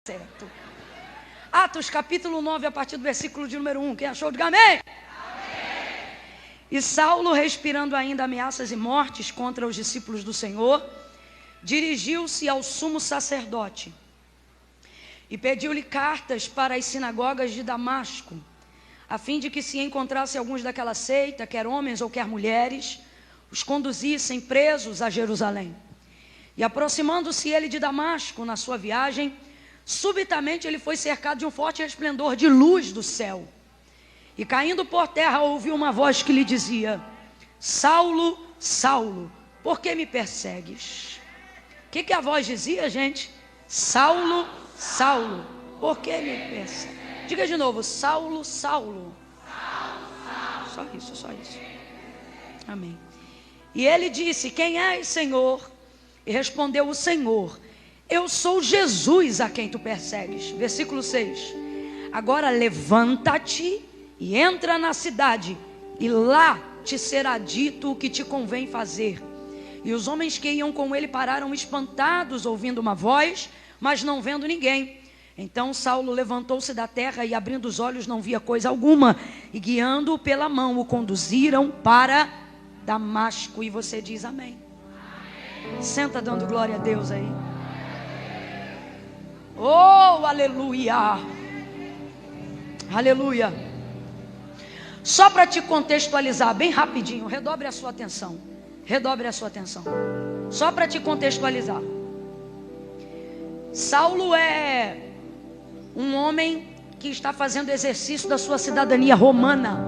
certo. Atos capítulo 9, a partir do versículo de número 1. Quem achou, diga amém. E Saulo, respirando ainda ameaças e mortes contra os discípulos do Senhor, dirigiu-se ao sumo sacerdote e pediu-lhe cartas para as sinagogas de Damasco, a fim de que se encontrasse alguns daquela seita, quer homens ou quer mulheres, os conduzissem presos a Jerusalém. E aproximando-se ele de Damasco na sua viagem, subitamente ele foi cercado de um forte resplendor de luz do céu. E caindo por terra ouviu uma voz que lhe dizia: Saulo, Saulo, por que me persegues? O que a voz dizia, gente? Saulo, Saulo, por que me persegues? Diga de novo: Saulo, Saulo. Só isso, só isso. Amém. E ele disse: quem és, Senhor? E respondeu o Senhor: eu sou Jesus a quem tu persegues. Versículo 6. Agora levanta-te e entra na cidade, e lá te será dito o que te convém fazer. E os homens que iam com ele pararam espantados, ouvindo uma voz, mas não vendo ninguém. Então Saulo levantou-se da terra e, abrindo os olhos, não via coisa alguma. E guiando-o pela mão, o conduziram para Damasco. E você diz amém. Senta dando glória a Deus aí. Oh, aleluia. Aleluia. Só para te contextualizar bem rapidinho, redobre a sua atenção. Redobre a sua atenção. Só para te contextualizar. Saulo é um homem que está fazendo exercício da sua cidadania romana.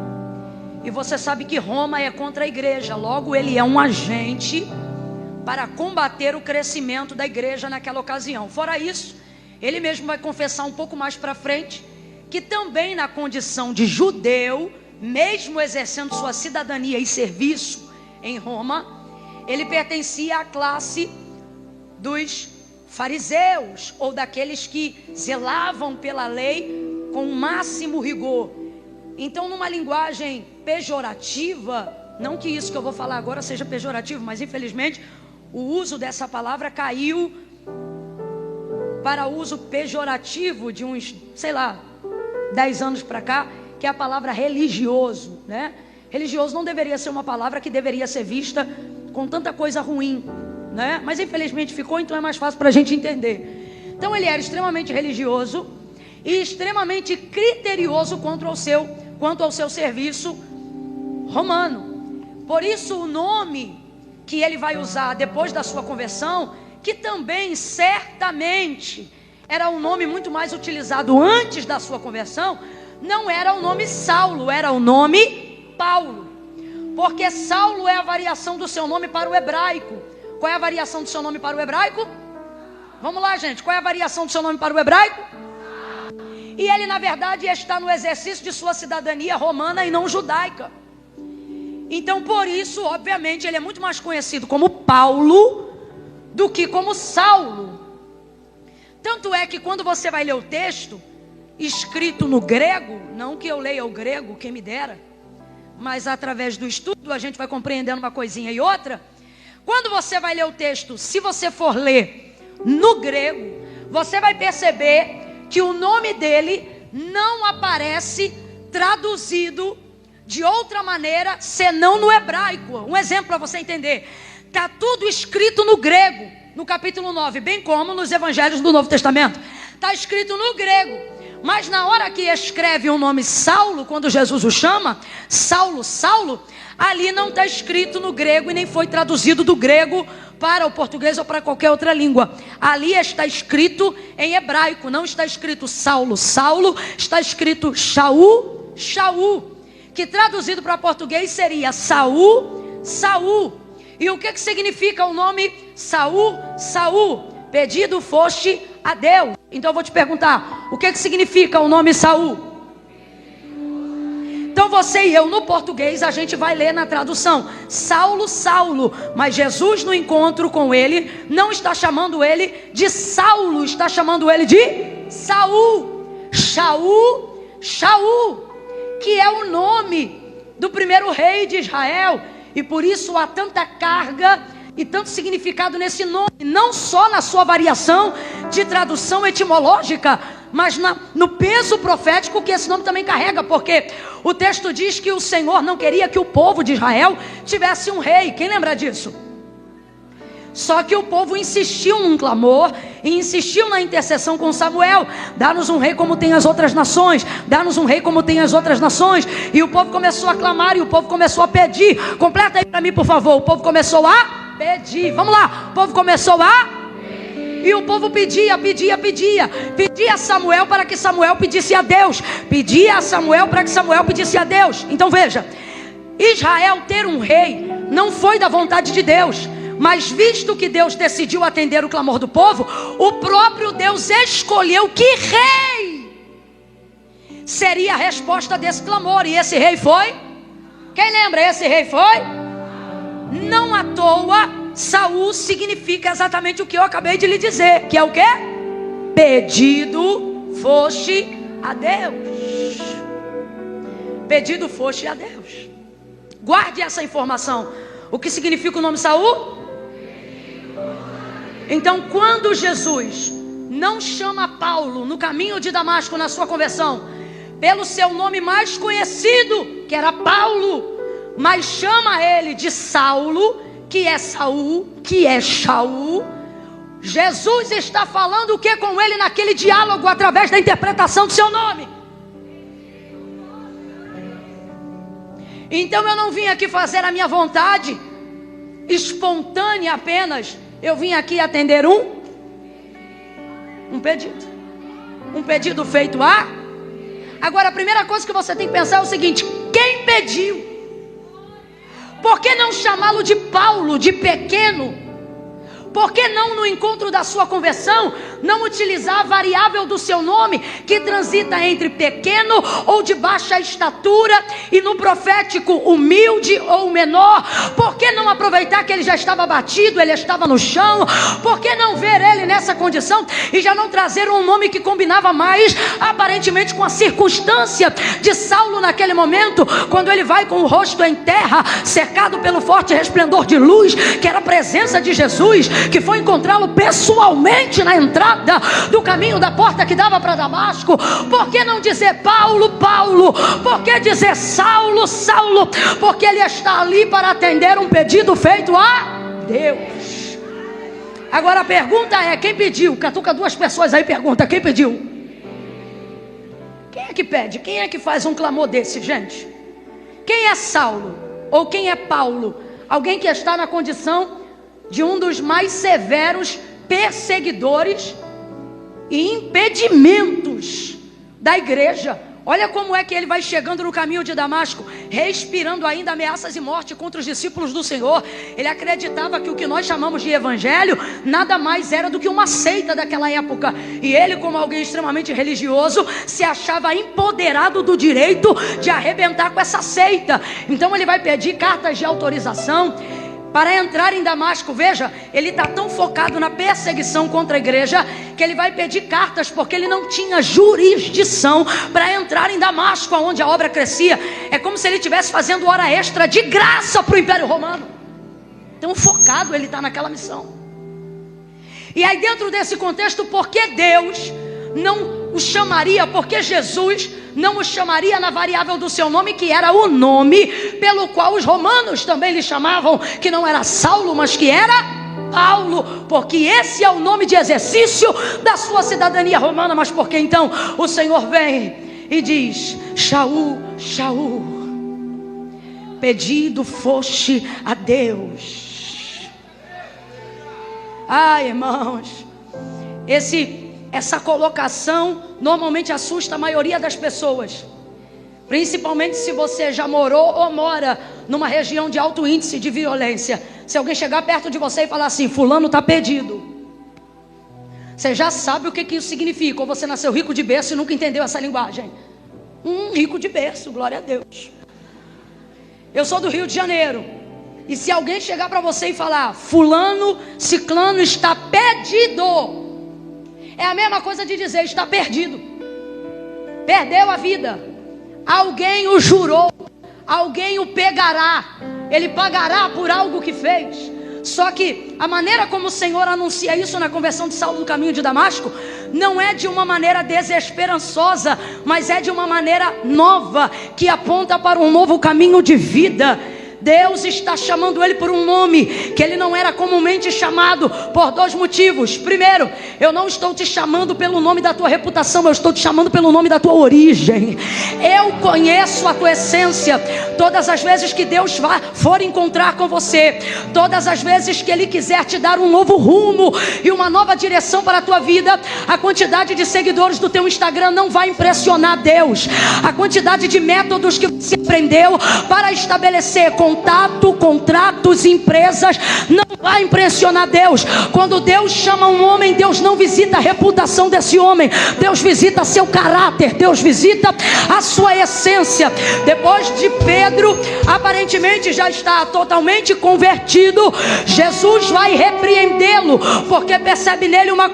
E você sabe que Roma é contra a igreja. Logo, ele é um agente para combater o crescimento da igreja naquela ocasião. Fora isso, ele mesmo vai confessar um pouco mais para frente que também na condição de judeu, mesmo exercendo sua cidadania e serviço em Roma, ele pertencia à classe dos fariseus, ou daqueles que zelavam pela lei com o máximo rigor. Então, numa linguagem pejorativa, não que isso que eu vou falar agora seja pejorativo, mas infelizmente o uso dessa palavra caiu para uso pejorativo de uns, 10 anos para cá, que é a palavra religioso, né? Religioso não deveria ser uma palavra que deveria ser vista com tanta coisa ruim, né? Mas infelizmente ficou, então é mais fácil para a gente entender. Então ele era extremamente religioso e extremamente criterioso quanto ao seu serviço romano. Por isso o nome que ele vai usar depois da sua conversão, que também certamente era um nome muito mais utilizado antes da sua conversão, não era o nome Saulo, era o nome Paulo. Porque Saulo é a variação do seu nome para o hebraico. Qual é a variação do seu nome para o hebraico? Vamos lá, gente. Qual é a variação do seu nome para o hebraico? E ele, na verdade, está no exercício de sua cidadania romana e não judaica. Então, por isso, obviamente, ele é muito mais conhecido como Paulo do que como Saulo. Tanto é que quando você vai ler o texto escrito no grego, não que eu leia o grego, quem me dera, mas através do estudo a gente vai compreendendo uma coisinha e outra. Quando você vai ler o texto, se você for ler no grego, você vai perceber que o nome dele não aparece traduzido de outra maneira senão no hebraico. Um exemplo para você entender: está tudo escrito no grego, no capítulo 9, bem como nos evangelhos do Novo Testamento. Está escrito no grego. Mas na hora que escreve o nome Saulo, quando Jesus o chama, Saulo, Saulo, ali não está escrito no grego e nem foi traduzido do grego para o português ou para qualquer outra língua. Ali está escrito em hebraico, não está escrito Saulo, Saulo, está escrito Shaul, Shaul, que traduzido para português seria Saul, Saul. E o que significa o nome Saul, Saul? Pedido foste a Deus. Então eu vou te perguntar, o que significa o nome Saul? Então você e eu no português a gente vai ler na tradução Saulo, Saulo, mas Jesus no encontro com ele não está chamando ele de Saulo, está chamando ele de Saul, Shaul, Shaul, que é o nome do primeiro rei de Israel. E por isso há tanta carga e tanto significado nesse nome, não só na sua variação de tradução etimológica, mas no peso profético que esse nome também carrega, porque o texto diz que o Senhor não queria que o povo de Israel tivesse um rei. Quem lembra disso? Só que o povo insistiu num clamor e insistiu na intercessão com Samuel: dá-nos um rei como tem as outras nações, dá-nos um rei como tem as outras nações. E o povo começou a clamar e o povo começou a pedir. Completa aí para mim, por favor. O povo começou a pedir. Vamos lá. O povo começou a... E o povo pedia a Samuel para que Samuel pedisse a Deus. Pedia a Samuel para que Samuel pedisse a Deus. Então veja, Israel ter um rei não foi da vontade de Deus, mas visto que Deus decidiu atender o clamor do povo, o próprio Deus escolheu que rei seria a resposta desse clamor. E esse rei foi... Quem lembra? Esse rei foi... Não à toa, Saul significa exatamente o que eu acabei de lhe dizer, que é o quê? Pedido foste a Deus. Pedido foste a Deus. Guarde essa informação. O que significa o nome Saul? Então, quando Jesus não chama Paulo no caminho de Damasco, na sua conversão, pelo seu nome mais conhecido, que era Paulo, mas chama ele de Saulo, que é Saul, que é Shaul, Jesus está falando o que com ele naquele diálogo, através da interpretação do seu nome. Então eu não vim aqui fazer a minha vontade espontânea apenas. Eu vim aqui atender um pedido. Um pedido feito a... Agora a primeira coisa que você tem que pensar é o seguinte: quem pediu? Por que não chamá-lo de Paulo, de pequeno? Por que não, no encontro da sua conversão, não utilizar a variável do seu nome, que transita entre pequeno ou de baixa estatura, e no profético humilde ou menor? Por que não aproveitar que ele já estava batido, ele estava no chão? Por que não ver ele nessa condição e já não trazer um nome que combinava mais, aparentemente, com a circunstância de Saulo naquele momento, quando ele vai com o rosto em terra, cercado pelo forte resplendor de luz, que era a presença de Jesus, que foi encontrá-lo pessoalmente na entrada do caminho da porta que dava para Damasco? Por que não dizer Paulo, Paulo? Por que dizer Saulo, Saulo? Porque ele está ali para atender um pedido feito a Deus. Agora a pergunta é: quem pediu? Catuca duas pessoas aí, pergunta: quem pediu? Quem é que pede? Quem é que faz um clamor desse, gente? Quem é Saulo? Ou quem é Paulo? Alguém que está na condição de um dos mais severos perseguidores e impedimentos da igreja. Olha como é que ele vai chegando no caminho de Damasco, respirando ainda ameaças e morte contra os discípulos do Senhor. Ele acreditava que o que nós chamamos de evangelho nada mais era do que uma seita daquela época. E ele, como alguém extremamente religioso, se achava empoderado do direito de arrebentar com essa seita. Então ele vai pedir cartas de autorização para entrar em Damasco. Veja, ele está tão focado na perseguição contra a igreja, que ele vai pedir cartas, porque ele não tinha jurisdição para entrar em Damasco, onde a obra crescia. É como se ele estivesse fazendo hora extra de graça para o Império Romano. Tão focado ele está naquela missão. E aí, dentro desse contexto, por que Deus não o chamaria, porque Jesus não o chamaria na variável do seu nome, que era o nome pelo qual os romanos também lhe chamavam, que não era Saulo, mas que era Paulo, porque esse é o nome de exercício da sua cidadania romana. Mas por que então o Senhor vem e diz: Shaul, Shaul, pedido foste a Deus? Ai, irmãos, essa colocação normalmente assusta a maioria das pessoas, principalmente se você já morou ou mora numa região de alto índice de violência. Se alguém chegar perto de você e falar assim: fulano está perdido, você já sabe o que isso significa. Ou você nasceu rico de berço e nunca entendeu essa linguagem. Rico de berço, glória a Deus. Eu sou do Rio de Janeiro, e se alguém chegar para você e falar: fulano, ciclano está perdido, é a mesma coisa de dizer: está perdido, perdeu a vida, alguém o jurou, alguém o pegará, ele pagará por algo que fez. Só que a maneira como o Senhor anuncia isso na conversão de Saulo no caminho de Damasco não é de uma maneira desesperançosa, mas é de uma maneira nova, que aponta para um novo caminho de vida. Deus está chamando ele por um nome que ele não era comumente chamado, por dois motivos. Primeiro, eu não estou te chamando pelo nome da tua reputação, eu estou te chamando pelo nome da tua origem. Eu conheço a tua essência. Todas as vezes que Deus for encontrar com você, todas as vezes que Ele quiser te dar um novo rumo e uma nova direção para a tua vida, a quantidade de seguidores do teu Instagram não vai impressionar Deus. A quantidade de métodos que você aprendeu para estabelecer contato, contratos, empresas, não vai impressionar Deus. Quando Deus chama um homem, Deus não visita a reputação desse homem, Deus visita seu caráter, Deus visita a sua essência. Depois de Pedro aparentemente já está totalmente convertido, Jesus vai repreendê-lo, porque percebe nele uma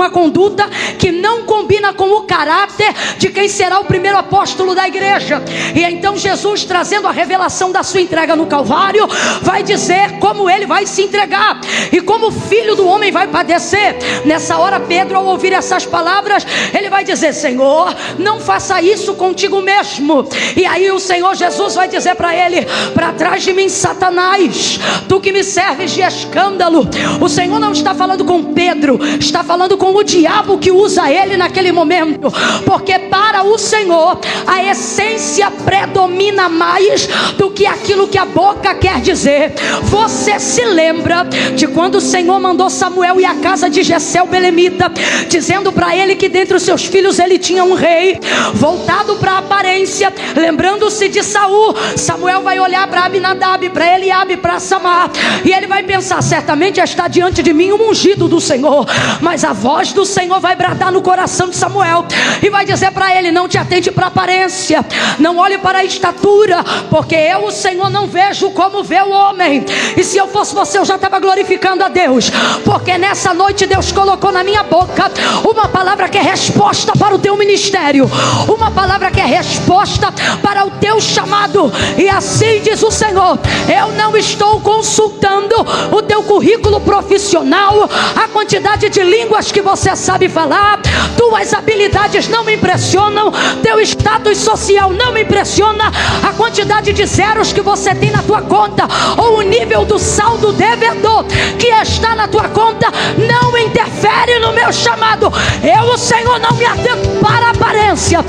conduta que não combina com o caráter de quem será o primeiro apóstolo da igreja. E então Jesus, trazendo a revelação da sua entrega no Calvário, vai dizer como ele vai se entregar e como o Filho do Homem vai padecer. Nessa hora, Pedro, ao ouvir essas palavras, ele vai dizer: Senhor, não faça isso contigo mesmo. E aí o Senhor Jesus vai dizer para ele: para trás de mim, Satanás, tu que me serves de escândalo. O Senhor não está falando com Pedro, está falando com o diabo que usa ele naquele momento, porque para o Senhor a essência predomina mais do que aquilo que a boca quer dizer. Você se lembra de quando o Senhor mandou Samuel ir à casa de Jessé o belemita, dizendo para ele que dentre os seus filhos ele tinha um rei voltado para a aparência, lembrando-se de Saul. Samuel vai olhar para Abinadab, para Eliabe, para Samar, e ele vai pensar: certamente está diante de mim um ungido do Senhor. Mas a voz do Senhor vai bradar no coração de Samuel e vai dizer para ele: não te atente para a aparência, não olhe para a estatura, porque eu, o Senhor, não vejo como vê o homem. E se eu fosse você, eu já estava glorificando a Deus, porque nessa noite Deus colocou na minha boca uma palavra que é resposta para o teu ministério, uma palavra que é resposta para o teu chamado. E assim diz o Senhor: eu não estou consultando o teu currículo profissional, a quantidade de línguas que você sabe falar, tuas habilidades não me impressionam, teu status social não me impressiona, a quantidade de zeros que você tem na tua conta, ou o nível do saldo devedor que está na tua conta, não interfere no meu chamado. Eu, o Senhor, não me atento para a aparência,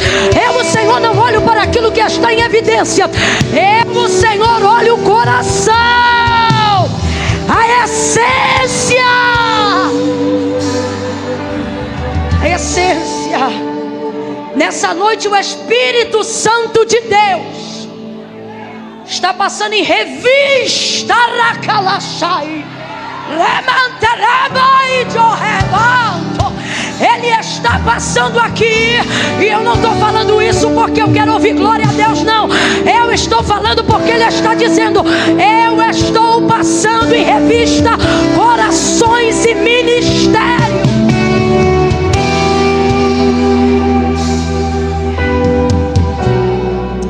eu, o Senhor, não olho para aquilo que está em evidência, eu, o Senhor, olho o coração, a essência. A essência. Nessa noite o Espírito Santo de Deus está passando em revista. Ele está passando aqui, e eu não estou falando isso porque eu quero ouvir glória a Deus, não. Eu estou falando porque Ele está dizendo: eu estou passando em revista corações e ministérios.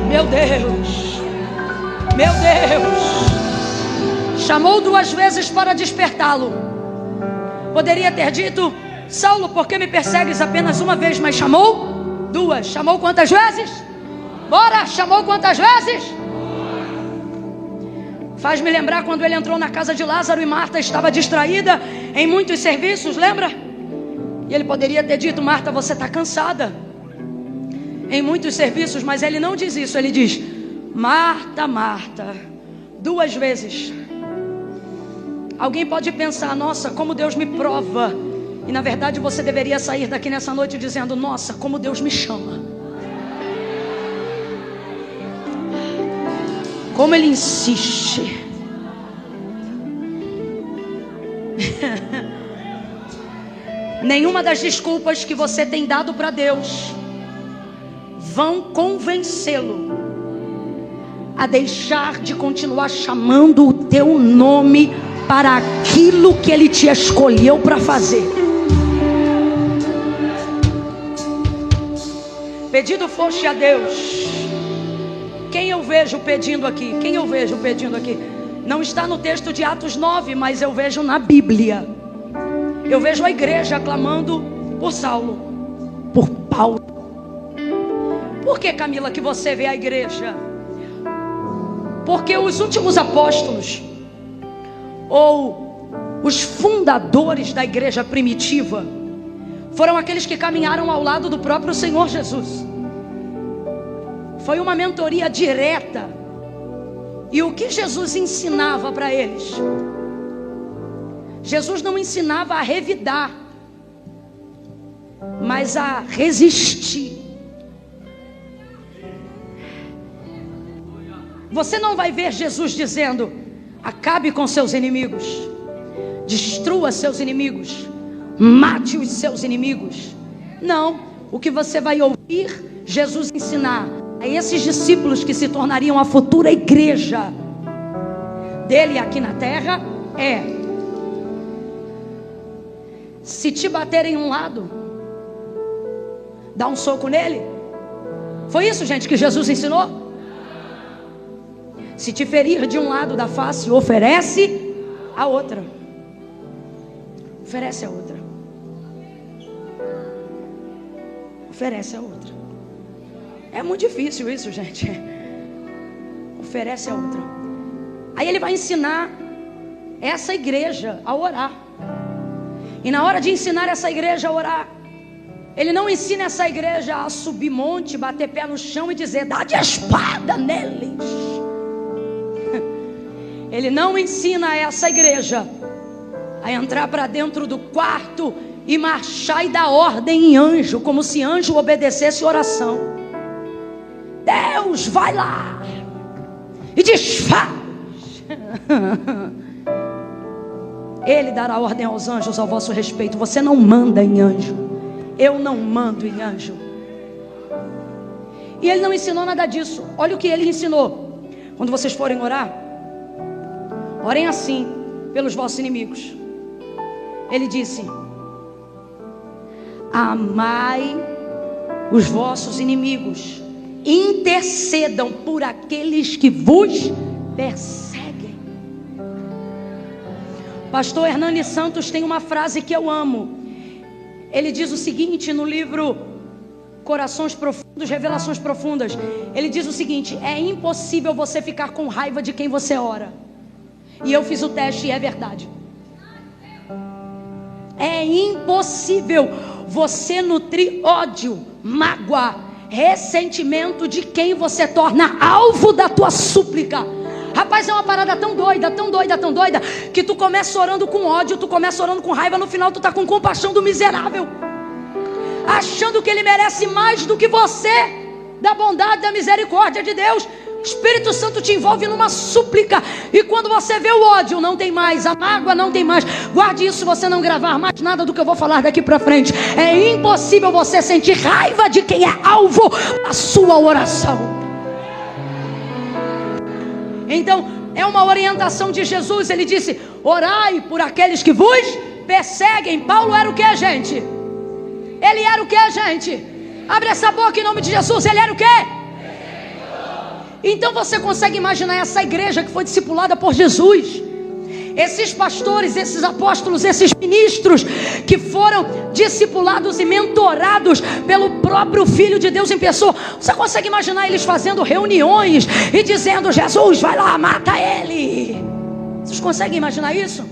Meu Deus, meu Deus. Chamou 2 vezes para despertá-lo. Poderia ter dito: Saulo, por que me persegues apenas uma vez? Mas chamou 2. Chamou quantas vezes? Bora, chamou quantas vezes? Faz-me lembrar quando ele entrou na casa de Lázaro e Marta estava distraída em muitos serviços, lembra? E ele poderia ter dito: Marta, você está cansada em muitos serviços, mas ele não diz isso. Ele diz: Marta, Marta, 2 vezes. Alguém pode pensar: nossa, como Deus me prova. E na verdade você deveria sair daqui nessa noite dizendo: nossa, como Deus me chama, como Ele insiste. Nenhuma das desculpas que você tem dado para Deus vão convencê-lo a deixar de continuar chamando o teu nome para aquilo que Ele te escolheu para fazer. Pedido foste a Deus. Quem eu vejo pedindo aqui? Quem eu vejo pedindo aqui? Não está no texto de Atos 9, mas eu vejo na Bíblia. Eu vejo a igreja clamando por Saulo, por Paulo. Por que, Camila, que você vê a igreja? Porque os últimos apóstolos, ou os fundadores da igreja primitiva, foram aqueles que caminharam ao lado do próprio Senhor Jesus. Foi uma mentoria direta. E o que Jesus ensinava para eles? Jesus não ensinava a revidar, mas a resistir. Você não vai ver Jesus dizendo: acabe com seus inimigos, destrua seus inimigos, mate os seus inimigos. Não, o que você vai ouvir Jesus ensinar a esses discípulos que se tornariam a futura igreja dele aqui na terra é: se te baterem um lado, dá um soco nele. Foi isso, gente, que Jesus ensinou? Se te ferir de um lado da face, oferece a outra. Oferece a outra. Oferece a outra. É muito difícil isso, gente. Oferece a outra. Aí ele vai ensinar essa igreja a orar. E na hora de ensinar essa igreja a orar, ele não ensina essa igreja a subir monte, bater pé no chão e dizer: dá de espada neles. Ele não ensina essa igreja a entrar para dentro do quarto e marchar e dar ordem em anjo, como se anjo obedecesse oração. Deus, vai lá e desfaz. Ele dará ordem aos anjos ao vosso respeito. Você não manda em anjo. Eu não mando em anjo. E ele não ensinou nada disso. Olha o que ele ensinou. Quando vocês forem orar, orem assim pelos vossos inimigos. Ele disse: amai os vossos inimigos, intercedam por aqueles que vos perseguem. Pastor Hernani Santos tem uma frase que eu amo. Ele diz o seguinte no livro Corações Profundos, Revelações Profundas. Ele diz o seguinte: é impossível você ficar com raiva de quem você ora. E eu fiz o teste e é verdade. É impossível você nutrir ódio, mágoa, ressentimento de quem você torna alvo da tua súplica. Rapaz, é uma parada tão doida, tão doida, tão doida, que tu começa orando com ódio, tu começa orando com raiva, no final tu tá com compaixão do miserável, achando que ele merece mais do que você, da bondade, da misericórdia de Deus. O Espírito Santo te envolve numa súplica, e quando você vê o ódio, não tem mais, a mágoa não tem mais. Guarde isso, se você não gravar mais nada do que eu vou falar daqui para frente. É impossível você sentir raiva de quem é alvo da sua oração. Então, é uma orientação de Jesus. Ele disse: orai por aqueles que vos perseguem. Paulo era o que, gente? Ele era o que, gente? Abre essa boca em nome de Jesus. Ele era o que? Então você consegue imaginar essa igreja que foi discipulada por Jesus, esses pastores, esses apóstolos, esses ministros que foram discipulados e mentorados pelo próprio Filho de Deus em pessoa. Você consegue imaginar eles fazendo reuniões e dizendo: Jesus, vai lá, mata ele. Vocês conseguem imaginar isso?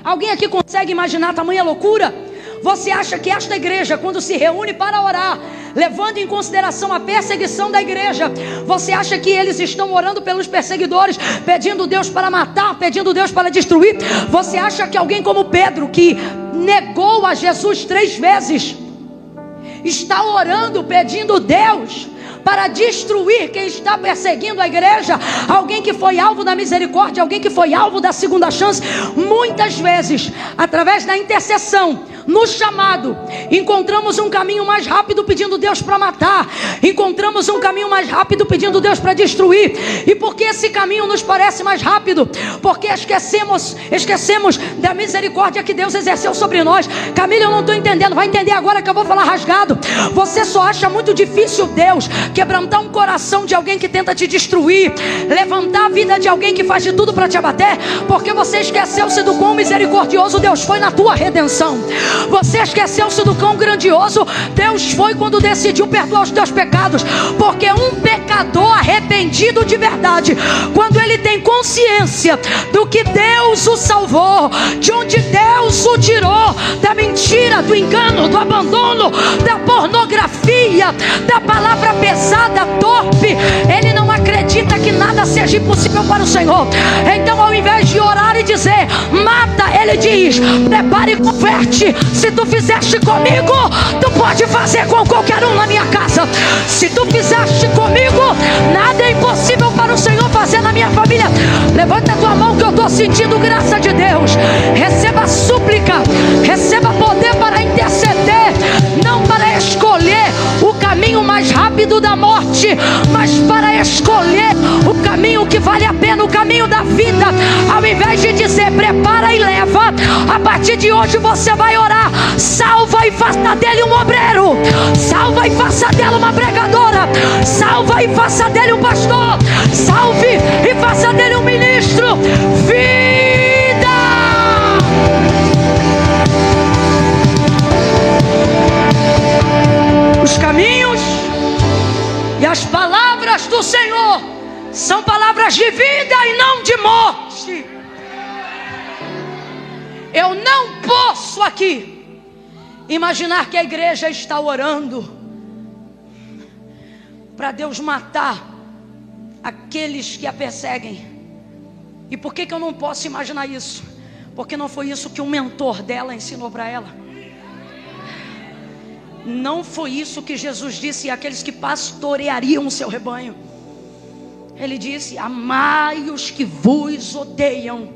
Alguém aqui consegue imaginar tamanha loucura? Você acha que esta igreja, quando se reúne para orar, levando em consideração a perseguição da igreja, você acha que eles estão orando pelos perseguidores, pedindo Deus para matar, pedindo Deus para destruir? Você acha que alguém como Pedro, que negou a Jesus 3 vezes, está orando, pedindo Deus para destruir quem está perseguindo a igreja? Alguém que foi alvo da misericórdia, alguém que foi alvo da segunda chance, muitas vezes, através da intercessão no chamado, encontramos um caminho mais rápido pedindo Deus para matar, encontramos um caminho mais rápido pedindo Deus para destruir. E por que esse caminho nos parece mais rápido? Porque esquecemos da misericórdia que Deus exerceu sobre nós. Camila, eu não estou entendendo. Vai entender agora que eu vou falar rasgado. Você só acha muito difícil Deus quebrantar um coração de alguém que tenta te destruir, levantar a vida de alguém que faz de tudo para te abater, porque você esqueceu-se do quão misericordioso Deus foi na tua redenção. Você esqueceu-se do quão grandioso Deus foi quando decidiu perdoar os teus pecados. Porque um pecador arrependido de verdade, quando ele tem consciência do que Deus o salvou, de onde Deus o tirou, da mentira, do engano, do abandono, da pornografia, da palavra pesada, torpe, ele não acredita que nada seja impossível para o Senhor. Então, ao invés de orar e dizer mata, ele diz prepara e converte. Se tu fizeste comigo, tu pode fazer com qualquer um na minha casa. Se tu fizeste comigo, nada é impossível para o Senhor fazer na minha família. Levanta a tua mão que eu estou sentindo graça de Deus. Receba súplica, receba poder para interceder, não para escolher o caminho mais rápido da morte, mas para escolher o caminho que vale a pena, o caminho da vida. Ao invés de dizer prepara e leva, a partir de hoje você vai orar: salva e faça dele um obreiro, salva e faça dela uma pregadora, salva e faça dele um pastor, salve e faça dele um ministro. Vida! Os caminhos e as palavras do Senhor são palavras de vida e não de morte. Eu não posso aqui imaginar que a igreja está orando para Deus matar aqueles que a perseguem. E por que eu não posso imaginar isso? Porque não foi isso que o mentor dela ensinou para ela. Não foi isso que Jesus disse àqueles que pastoreariam o seu rebanho. Ele disse: amai os que vos odeiam,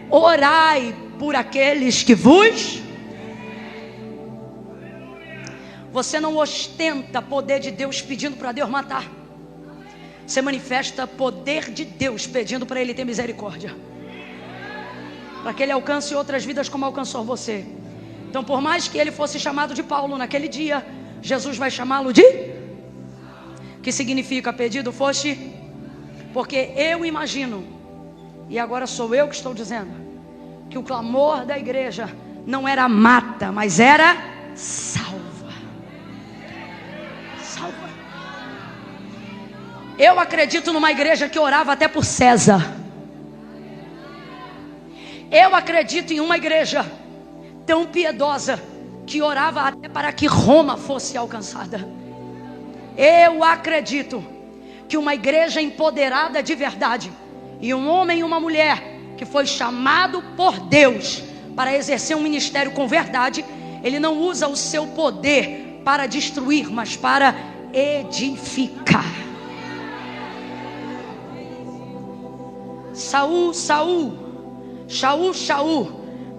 orai por aqueles que vos... Você não ostenta poder de Deus pedindo para Deus matar. Você manifesta poder de Deus pedindo para Ele ter misericórdia, para que Ele alcance outras vidas como alcançou você. Então, por mais que ele fosse chamado de Paulo naquele dia, Jesus vai chamá-lo de... Que significa pedido foste? Porque eu imagino, e agora sou eu que estou dizendo, que o clamor da igreja não era mata, mas era salva. Salva. Eu acredito numa igreja que orava até por César. Eu acredito em uma igreja tão piedosa que orava até para que Roma fosse alcançada. Eu acredito que uma igreja empoderada de verdade, e um homem e uma mulher que foi chamado por Deus para exercer um ministério com verdade, ele não usa o seu poder para destruir, mas para edificar. Saul,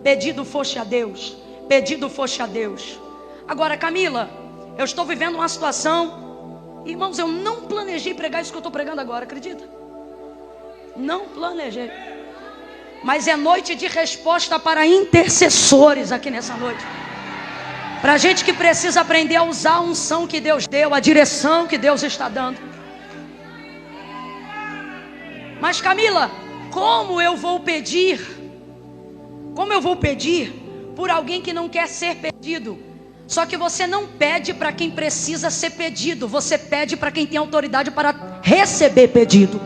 pedido foste a Deus, pedido foste a Deus. Agora, Camila, eu estou vivendo uma situação, irmãos, eu não planejei pregar isso que eu estou pregando agora, acredita? Não planejei. Mas é noite de resposta para intercessores aqui nessa noite. Para gente que precisa aprender a usar a unção que Deus deu, a direção que Deus está dando. Mas Camila, como eu vou pedir por alguém que não quer ser pedido? Só que você não pede para quem precisa ser pedido, você pede para quem tem autoridade para receber pedido.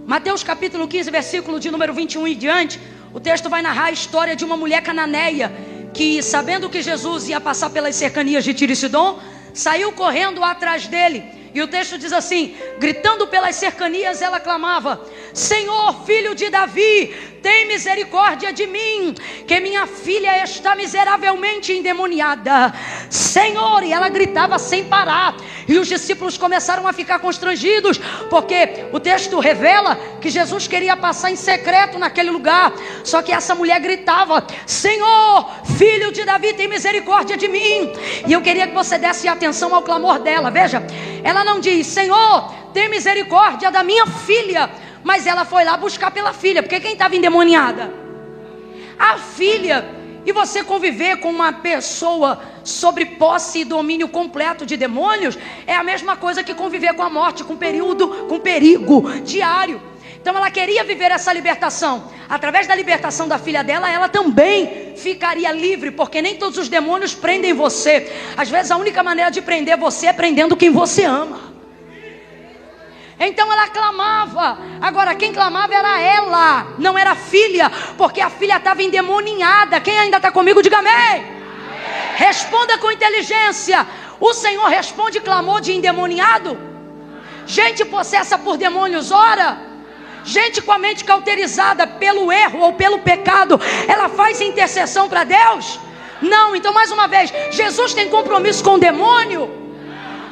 Mateus capítulo 15, versículo de número 21 e diante, o texto vai narrar a história de uma mulher cananeia que, sabendo que Jesus ia passar pelas cercanias de Tiro e Sidom, saiu correndo atrás dele. E o texto diz assim: gritando pelas cercanias, ela clamava: Senhor, filho de Davi, tem misericórdia de mim, que minha filha está miseravelmente endemoniada. Senhor, e ela gritava sem parar. E os discípulos começaram a ficar constrangidos, porque o texto revela que Jesus queria passar em secreto naquele lugar. Só que essa mulher gritava: Senhor, filho de Davi, tem misericórdia de mim. E eu queria que você desse atenção ao clamor dela. Veja, ela não diz: Senhor, tem misericórdia da minha filha. Mas ela foi lá buscar pela filha, porque quem estava endemoniada? A filha. E você conviver com uma pessoa sobre posse e domínio completo de demônios é a mesma coisa que conviver com a morte, com perigo diário. Então ela queria viver essa libertação. Através da libertação da filha dela, ela também ficaria livre, porque nem todos os demônios prendem você. Às vezes a única maneira de prender você é prendendo quem você ama. Então ela clamava. Agora quem clamava era ela, não era a filha, porque a filha estava endemoninhada. Quem ainda está comigo, diga amém. Amém. Responda com inteligência. O Senhor responde clamor de endemoniado? Gente possessa por demônios ora? Gente com a mente cauterizada pelo erro ou pelo pecado, ela faz intercessão para Deus? Não. Então mais uma vez, Jesus tem compromisso com o demônio?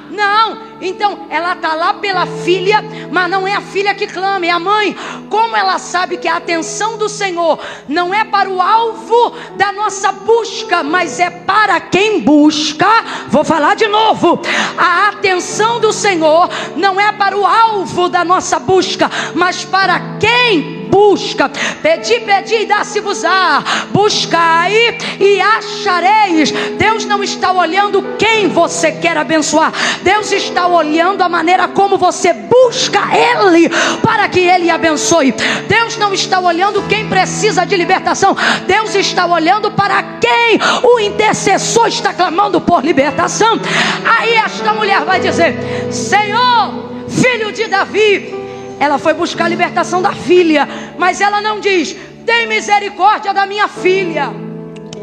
Não. Então ela está lá pela filha, mas não é a filha que clama, é a mãe. Como ela sabe que a atenção do Senhor não é para o alvo da nossa busca, mas é para quem busca? Vou falar de novo. A atenção do Senhor não é para o alvo da nossa busca, mas para quem busca. Pedi, pedi e dá-se-vos-á. Buscai e achareis. Deus não está olhando quem você quer abençoar. Deus está olhando a maneira como você busca Ele para que Ele abençoe. Deus não está olhando quem precisa de libertação. Deus está olhando para quem o intercessor está clamando por libertação. Aí esta mulher vai dizer: Senhor, filho de Davi. Ela foi buscar a libertação da filha, mas ela não diz: tem misericórdia da minha filha.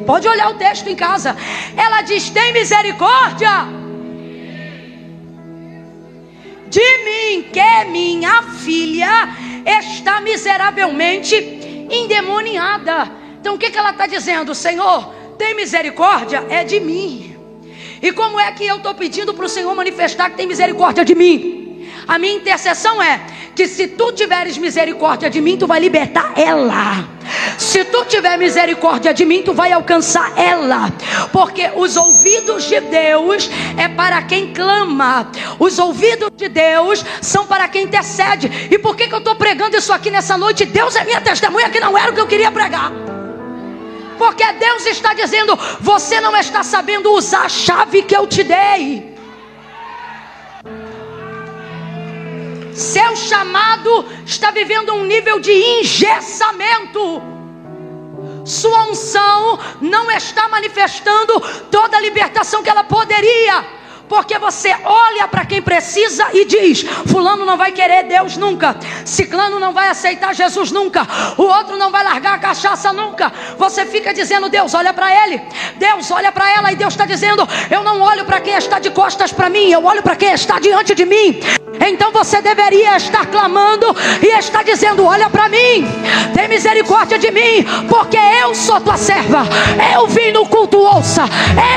Pode olhar o texto em casa. Ela diz: tem misericórdia de mim, que minha filha está miseravelmente endemoniada. Então o que ela está dizendo? Senhor, tem misericórdia é de mim. E como é que eu estou pedindo para o Senhor manifestar que tem misericórdia de mim? A minha intercessão é que se tu tiveres misericórdia de mim, tu vai libertar ela. Se tu tiver misericórdia de mim, tu vai alcançar ela. Porque os ouvidos de Deus é para quem clama. Os ouvidos de Deus são para quem intercede. E por que eu estou pregando isso aqui nessa noite? Deus é minha testemunha que não era o que eu queria pregar. Porque Deus está dizendo: você não está sabendo usar a chave que eu te dei. Seu chamado está vivendo um nível de engessamento. Sua unção não está manifestando toda a libertação que ela poderia. Porque você olha para quem precisa e diz: fulano não vai querer Deus nunca, ciclano não vai aceitar Jesus nunca, o outro não vai largar a cachaça nunca. Você fica dizendo: Deus olha para ele, Deus olha para ela. E Deus está dizendo: eu não olho para quem está de costas para mim, eu olho para quem está diante de mim. Então você deveria estar clamando e estar dizendo: olha para mim, tem misericórdia de mim, porque eu sou tua serva. Eu vim no culto, ouça,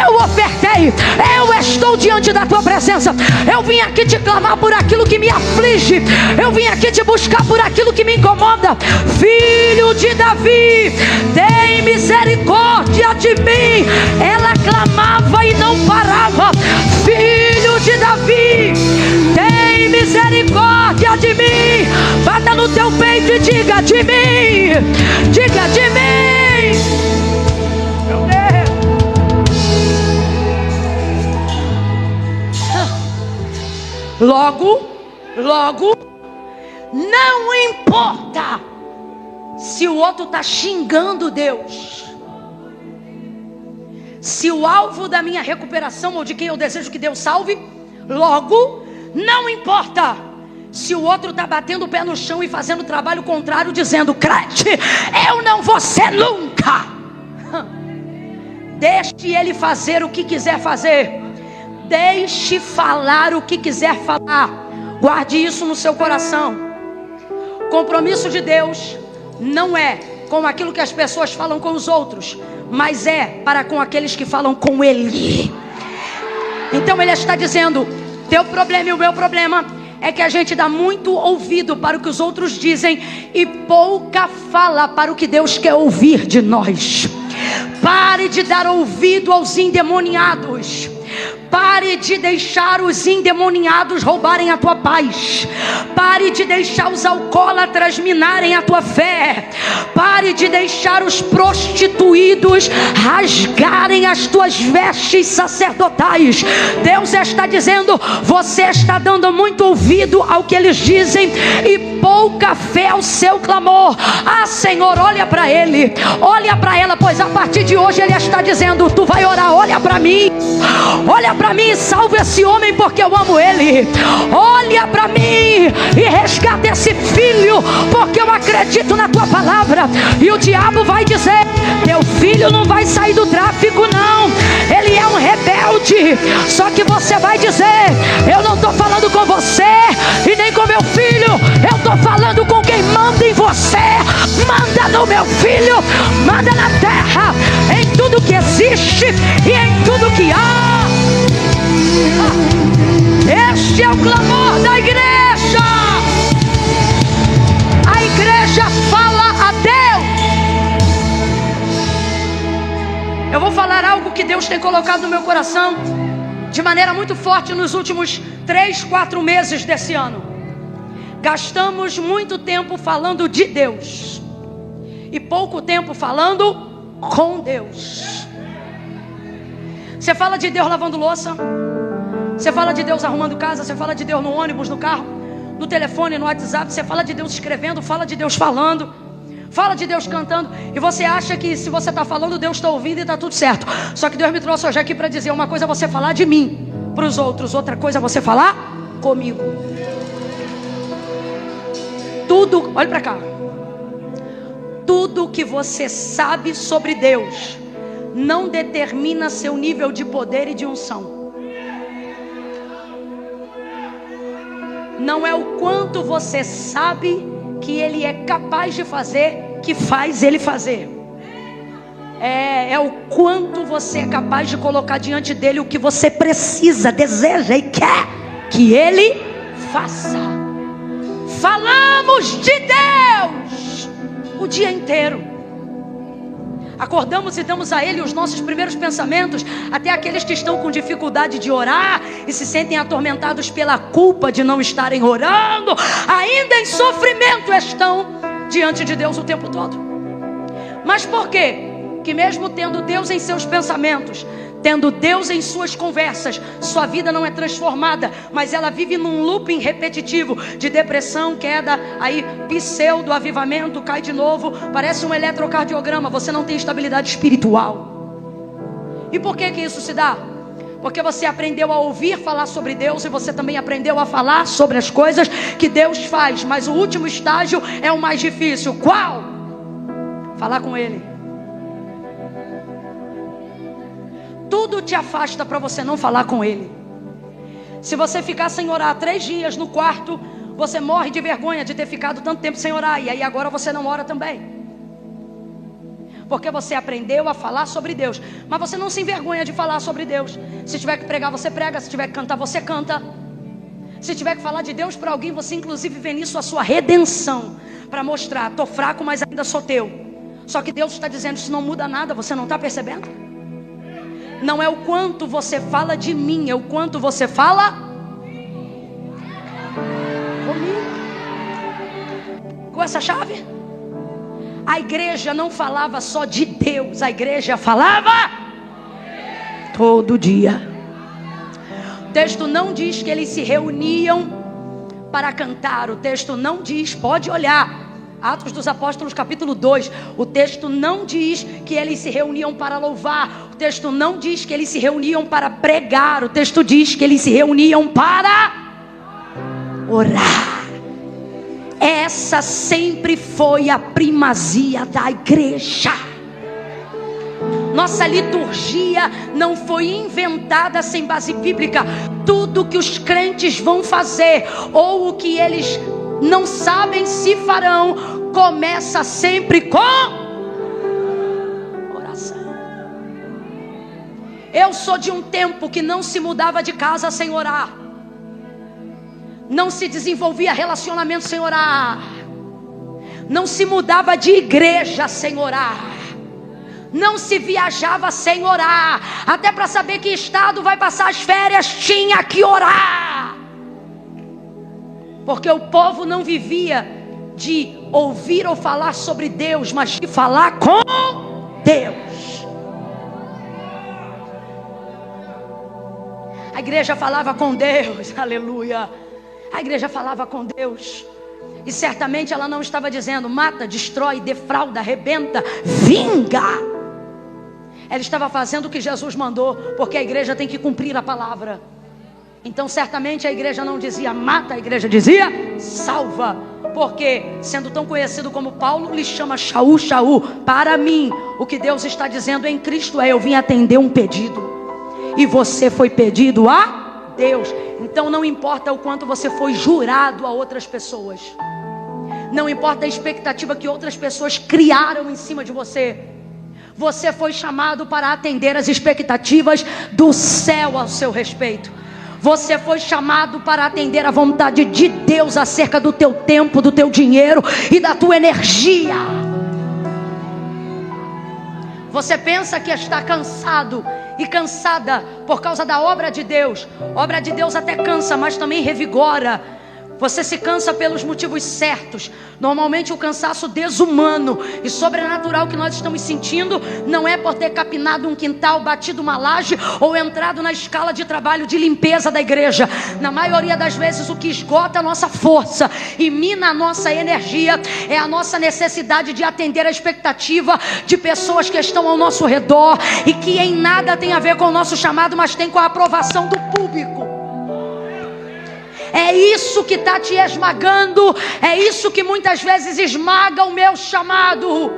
eu ofertei, eu estou diante da tua presença. Eu vim aqui te clamar por aquilo que me aflige. Eu vim aqui te buscar por aquilo que me incomoda. Filho de Davi, tem misericórdia de mim. Ela clamava e não parava. Filho de Davi, tem misericórdia de mim. Bata no teu peito e diga: de mim. Diga: de mim. Meu Deus. Logo, não importa se o outro está xingando Deus. Se o alvo da minha recuperação ou de quem eu desejo que Deus salve, logo, não importa se o outro está batendo o pé no chão e fazendo o trabalho contrário, dizendo: crente, eu não vou ser nunca. Deixe ele fazer o que quiser fazer. Deixe falar o que quiser falar. Guarde isso no seu coração. Compromisso de Deus não é com aquilo que as pessoas falam com os outros, mas é para com aqueles que falam com Ele. Então Ele está dizendo: teu problema e o meu problema é que a gente dá muito ouvido para o que os outros dizem e pouca fala para o que Deus quer ouvir de nós. Pare de dar ouvido aos endemoniados. Pare de deixar os endemoniados roubarem a tua paz. Pare de deixar os alcoólatras minarem a tua fé. Pare de deixar os prostituídos rasgarem as tuas vestes sacerdotais. Deus está dizendo: você está dando muito ouvido ao que eles dizem e pouca fé ao seu clamor. Ah, Senhor, olha para ele, olha para ela, pois a partir de hoje ele está dizendo: tu vai orar, olha para mim, olha para mim, salve esse homem porque eu amo ele. Olha para mim e resgata esse filho porque eu acredito na tua palavra. E o diabo vai dizer: teu filho não vai sair do tráfico não, ele é um rebelde. Só que você vai dizer: eu não estou falando com você e nem com meu filho, eu estou falando com quem manda em você. Manda no meu filho, manda na terra, em tudo que existe e em tudo que há. Este é o clamor da igreja. A igreja fala a Deus. Eu vou falar algo que Deus tem colocado no meu coração de maneira muito forte nos últimos 3-4 meses desse ano. Gastamos muito tempo falando de Deus e pouco tempo falando com Deus. Você fala de Deus lavando louça, você fala de Deus arrumando casa, você fala de Deus no ônibus, no carro, no telefone, no WhatsApp, você fala de Deus escrevendo, fala de Deus falando, fala de Deus cantando, e você acha que se você está falando, Deus está ouvindo e está tudo certo. Só que Deus me trouxe hoje aqui para dizer: uma coisa é você falar de mim para os outros, outra coisa é você falar comigo. Tudo, olha para cá, tudo que você sabe sobre Deus não determina seu nível de poder e de unção. Não é o quanto você sabe que Ele é capaz de fazer que faz Ele fazer. É o quanto você é capaz de colocar diante dEle o que você precisa, deseja e quer que Ele faça. Falamos de Deus o dia inteiro. Acordamos e damos a Ele os nossos primeiros pensamentos. Até aqueles que estão com dificuldade de orar e se sentem atormentados pela culpa de não estarem orando, ainda em sofrimento estão diante de Deus o tempo todo. Mas por quê? Que mesmo tendo Deus em seus pensamentos, tendo Deus em suas conversas, sua vida não é transformada, mas ela vive num looping repetitivo de depressão, queda, aí pseudo avivamento, cai de novo, parece um eletrocardiograma. Você não tem estabilidade espiritual. E por que isso se dá? Porque você aprendeu a ouvir falar sobre Deus e você também aprendeu a falar sobre as coisas que Deus faz. Mas o último estágio é o mais difícil. Qual? Falar com Ele. Tudo te afasta para você não falar com Ele. Se você ficar sem orar 3 dias no quarto, você morre de vergonha de ter ficado tanto tempo sem orar. E aí agora você não ora também, porque você aprendeu a falar sobre Deus. Mas você não se envergonha de falar sobre Deus. Se tiver que pregar, você prega. Se tiver que cantar, você canta. Se tiver que falar de Deus para alguém, você inclusive vê nisso a sua redenção, para mostrar: estou fraco, mas ainda sou teu. Só que Deus está dizendo: isso não muda nada. Você não está percebendo? Não é o quanto você fala de mim, é o quanto você fala comigo. Com essa chave, a igreja não falava só de Deus, a igreja falava todo dia. O texto não diz que eles se reuniam para cantar. O texto não diz, pode olhar Atos dos Apóstolos capítulo 2, o texto não diz que eles se reuniam para louvar. O texto não diz que eles se reuniam para pregar. O texto diz que eles se reuniam para orar. Essa sempre foi a primazia da igreja. Nossa liturgia não foi inventada sem base bíblica. Tudo que os crentes vão fazer, ou o que eles não sabem se farão, começa sempre com oração. Eu sou de um tempo que não se mudava de casa sem orar. não se desenvolvia relacionamento sem orar, não se mudava de igreja sem orar, não se viajava sem orar. Até para saber que estado vai passar as férias, tinha que orar. Porque o povo não vivia de ouvir ou falar sobre Deus, mas de falar com Deus. A igreja falava com Deus, aleluia. A igreja falava com Deus. E certamente ela não estava dizendo: mata, destrói, defrauda, arrebenta, vinga. Ela estava fazendo o que Jesus mandou, porque a igreja tem que cumprir a palavra. Então certamente a igreja não dizia mata, a igreja dizia salva. Porque, sendo tão conhecido como Paulo, lhe chama Shaul, Shaul. Para mim, o que Deus está dizendo em Cristo é: eu vim atender um pedido, e você foi pedido a Deus. Então não importa o quanto você foi jurado a outras pessoas, não importa a expectativa que outras pessoas criaram em cima de você, você foi chamado para atender as expectativas do céu ao seu respeito. Você foi chamado para atender a vontade de Deus acerca do teu tempo, do teu dinheiro e da tua energia. Você pensa que está cansado e cansada por causa da obra de Deus. Obra de Deus até cansa, mas também revigora. Você se cansa pelos motivos certos. Normalmente o cansaço desumano e sobrenatural que nós estamos sentindo não é por ter capinado um quintal, batido uma laje ou entrado na escala de trabalho de limpeza da igreja. Na maioria das vezes o que esgota a nossa força e mina a nossa energia é a nossa necessidade de atender a expectativa de pessoas que estão ao nosso redor e que em nada tem a ver com o nosso chamado, mas tem com a aprovação do público. É isso que está te esmagando. É isso que muitas vezes esmaga o meu chamado.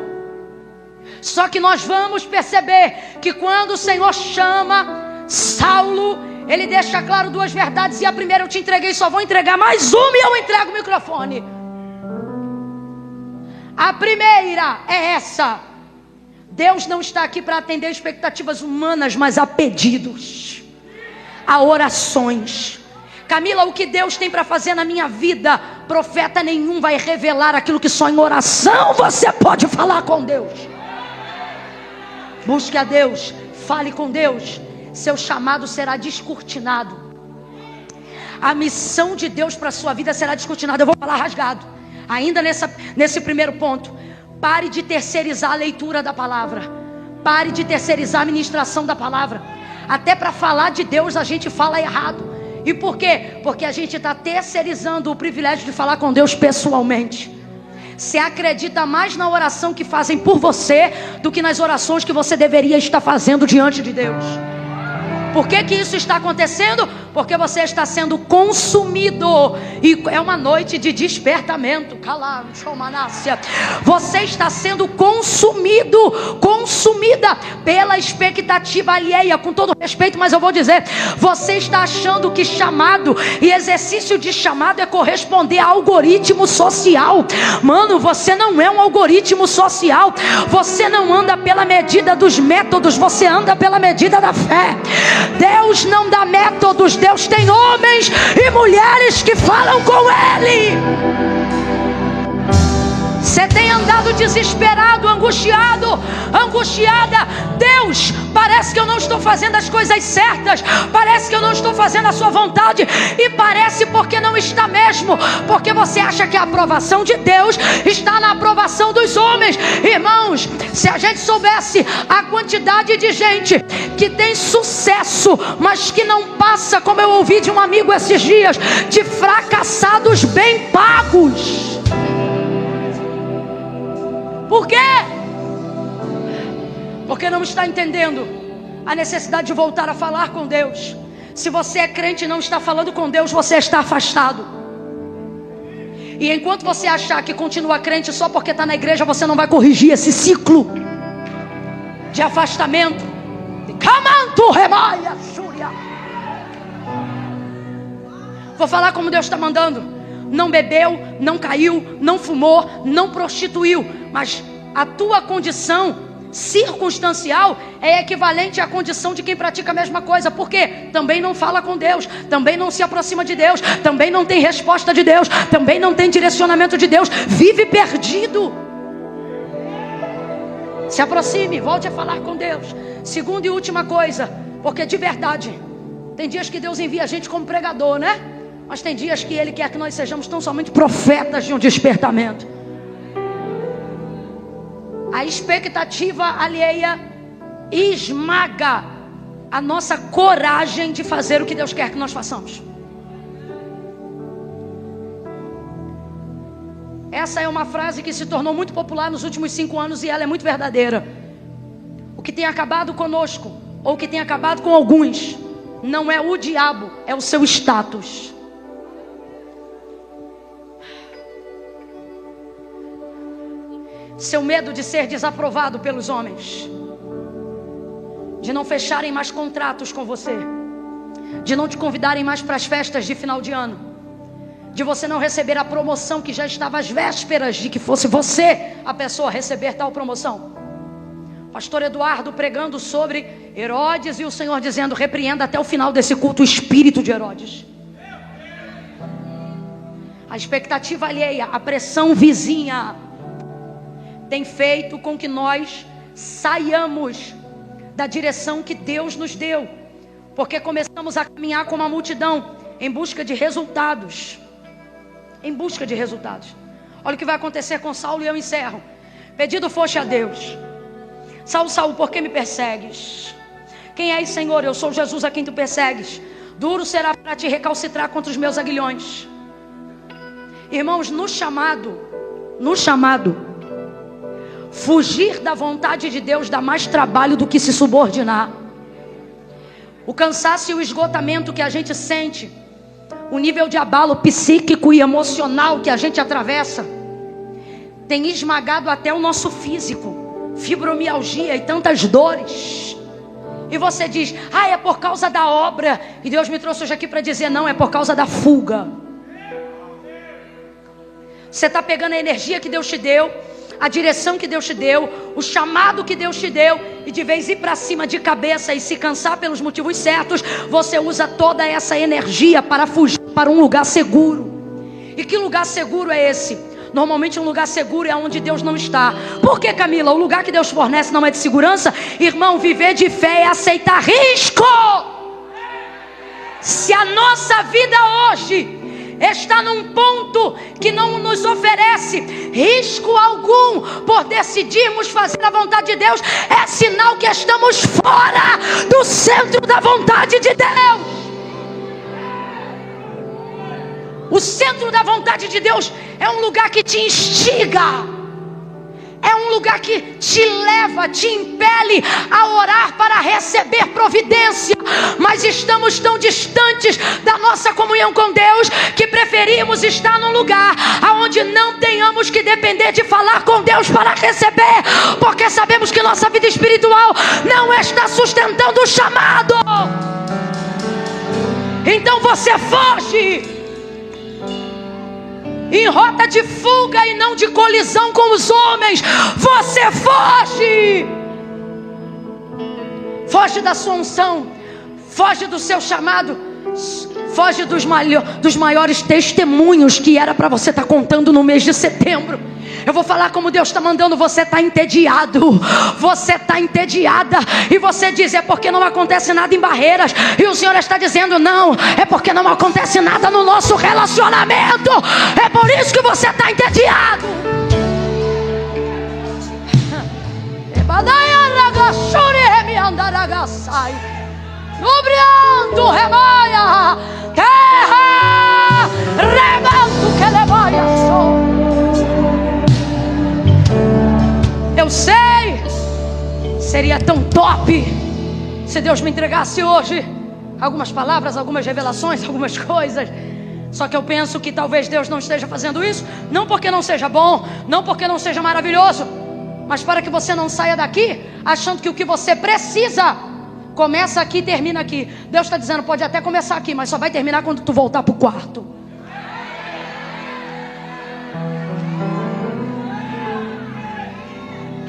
Só que nós vamos perceber que quando o Senhor chama Saulo, Ele deixa claro duas verdades. E a primeira eu te entreguei, só vou entregar mais uma e eu entrego o microfone. A primeira é essa: Deus não está aqui para atender expectativas humanas, mas a pedidos, a orações. Camila, o que Deus tem para fazer na minha vida, profeta nenhum vai revelar aquilo que só em oração você pode falar com Deus. Busque a Deus, fale com Deus, seu chamado será descortinado. A missão de Deus para a sua vida será descortinada. Eu vou falar rasgado, ainda nesse primeiro ponto. Pare de terceirizar a leitura da palavra. Pare de terceirizar a ministração da palavra. Até para falar de Deus a gente fala errado. E por quê? Porque a gente está terceirizando o privilégio de falar com Deus pessoalmente. Você acredita mais na oração que fazem por você do que nas orações que você deveria estar fazendo diante de Deus. Por que que isso está acontecendo? Porque você está sendo consumido. E é uma noite de despertamento. Você está sendo consumido, consumida pela expectativa alheia. Com todo respeito, mas eu vou dizer: você está achando que chamado e exercício de chamado é corresponder a algoritmo social. Mano, você não é um algoritmo social. Você não anda pela medida dos métodos, você anda pela medida da fé. Deus não dá métodos, Deus tem homens e mulheres que falam com Ele. Você tem andado desesperado, angustiado, angustiada. Deus, parece que eu não estou fazendo as coisas certas. Parece que eu não estou fazendo a sua vontade. E parece porque não está mesmo. Porque você acha que a aprovação de Deus está na aprovação dos homens. Irmãos, se a gente soubesse a quantidade de gente que tem sucesso, mas que não passa, como eu ouvi de um amigo esses dias, de fracassados bem pagos. Por quê? Porque não está entendendo a necessidade de voltar a falar com Deus. Se você é crente e não está falando com Deus, você está afastado. E enquanto você achar que continua crente só porque está na igreja, você não vai corrigir esse ciclo de afastamento. Vou falar como Deus está mandando. Não bebeu, não caiu, não fumou, não prostituiu, mas a tua condição circunstancial é equivalente à condição de quem pratica a mesma coisa. Por quê? Também não fala com Deus, também não se aproxima de Deus, também não tem resposta de Deus, também não tem direcionamento de Deus, vive perdido. Se aproxime, volte a falar com Deus. Segunda e última coisa, porque de verdade, tem dias que Deus envia a gente como pregador, né? Mas tem dias que Ele quer que nós sejamos tão somente profetas de um despertamento. A expectativa alheia esmaga a nossa coragem de fazer o que Deus quer que nós façamos. Essa é uma frase que se tornou muito popular nos últimos 5 anos e ela é muito verdadeira. O que tem acabado conosco, ou o que tem acabado com alguns, não é o diabo, é o seu status. Seu medo de ser desaprovado pelos homens, de não fecharem mais contratos com você, de não te convidarem mais para as festas de final de ano, de você não receber a promoção que já estava às vésperas de que fosse você a pessoa a receber tal promoção. Pastor Eduardo pregando sobre Herodes e o Senhor dizendo: repreenda até o final desse culto o espírito de Herodes. A expectativa alheia, a pressão vizinha tem feito com que nós saiamos da direção que Deus nos deu, porque começamos a caminhar como uma multidão em busca de resultados. Em busca de resultados. Olha o que vai acontecer com Saulo e eu encerro. Pedido foste a Deus: Saulo, Saulo, por que me persegues? Quem és, Senhor? Eu sou Jesus a quem tu persegues. Duro será para te recalcitrar contra os meus aguilhões. Irmãos, no chamado, fugir da vontade de Deus dá mais trabalho do que se subordinar. O cansaço e o esgotamento que a gente sente, o nível de abalo psíquico e emocional que a gente atravessa, tem esmagado até o nosso físico, fibromialgia e tantas dores. E você diz: ah, é por causa da obra. E Deus me trouxe hoje aqui para dizer: não, é por causa da fuga. Você está pegando a energia que Deus te deu, a direção que Deus te deu, o chamado que Deus te deu, e de vez ir para cima de cabeça e se cansar pelos motivos certos, você usa toda essa energia para fugir para um lugar seguro. E que lugar seguro é esse? Normalmente um lugar seguro é onde Deus não está. Por que, Camila? O lugar que Deus fornece não é de segurança? Irmão, viver de fé é aceitar risco. Se a nossa vida hoje está num ponto que não nos oferece risco algum por decidirmos fazer a vontade de Deus, é sinal que estamos fora do centro da vontade de Deus. O centro da vontade de Deus é um lugar que te instiga, é um lugar que te leva, te impele a orar para receber providência. Mas estamos tão distantes da nossa comunhão com Deus que preferimos estar num lugar onde não tenhamos que depender de falar com Deus para receber, porque sabemos que nossa vida espiritual não está sustentando o chamado. Então você foge em rota de fuga e não de colisão com os homens. Você foge. Foge da sua unção, foge do seu chamado, foge dos maiores testemunhos que era para você estar contando no mês de setembro. Eu vou falar como Deus está mandando. Você está entediado, você está entediada, e você diz: é porque não acontece nada em Barreiras. E o Senhor está dizendo: não, é porque não acontece nada no nosso relacionamento. É por isso que você está entediado. Nubriando remaia, terra, remanto que levaia só. Eu sei, seria tão top se Deus me entregasse hoje algumas palavras, algumas revelações, algumas coisas. Só que eu penso que talvez Deus não esteja fazendo isso, não porque não seja bom, não porque não seja maravilhoso, mas para que você não saia daqui achando que o que você precisa começa aqui e termina aqui. Deus está dizendo: pode até começar aqui, mas só vai terminar quando tu voltar para o quarto.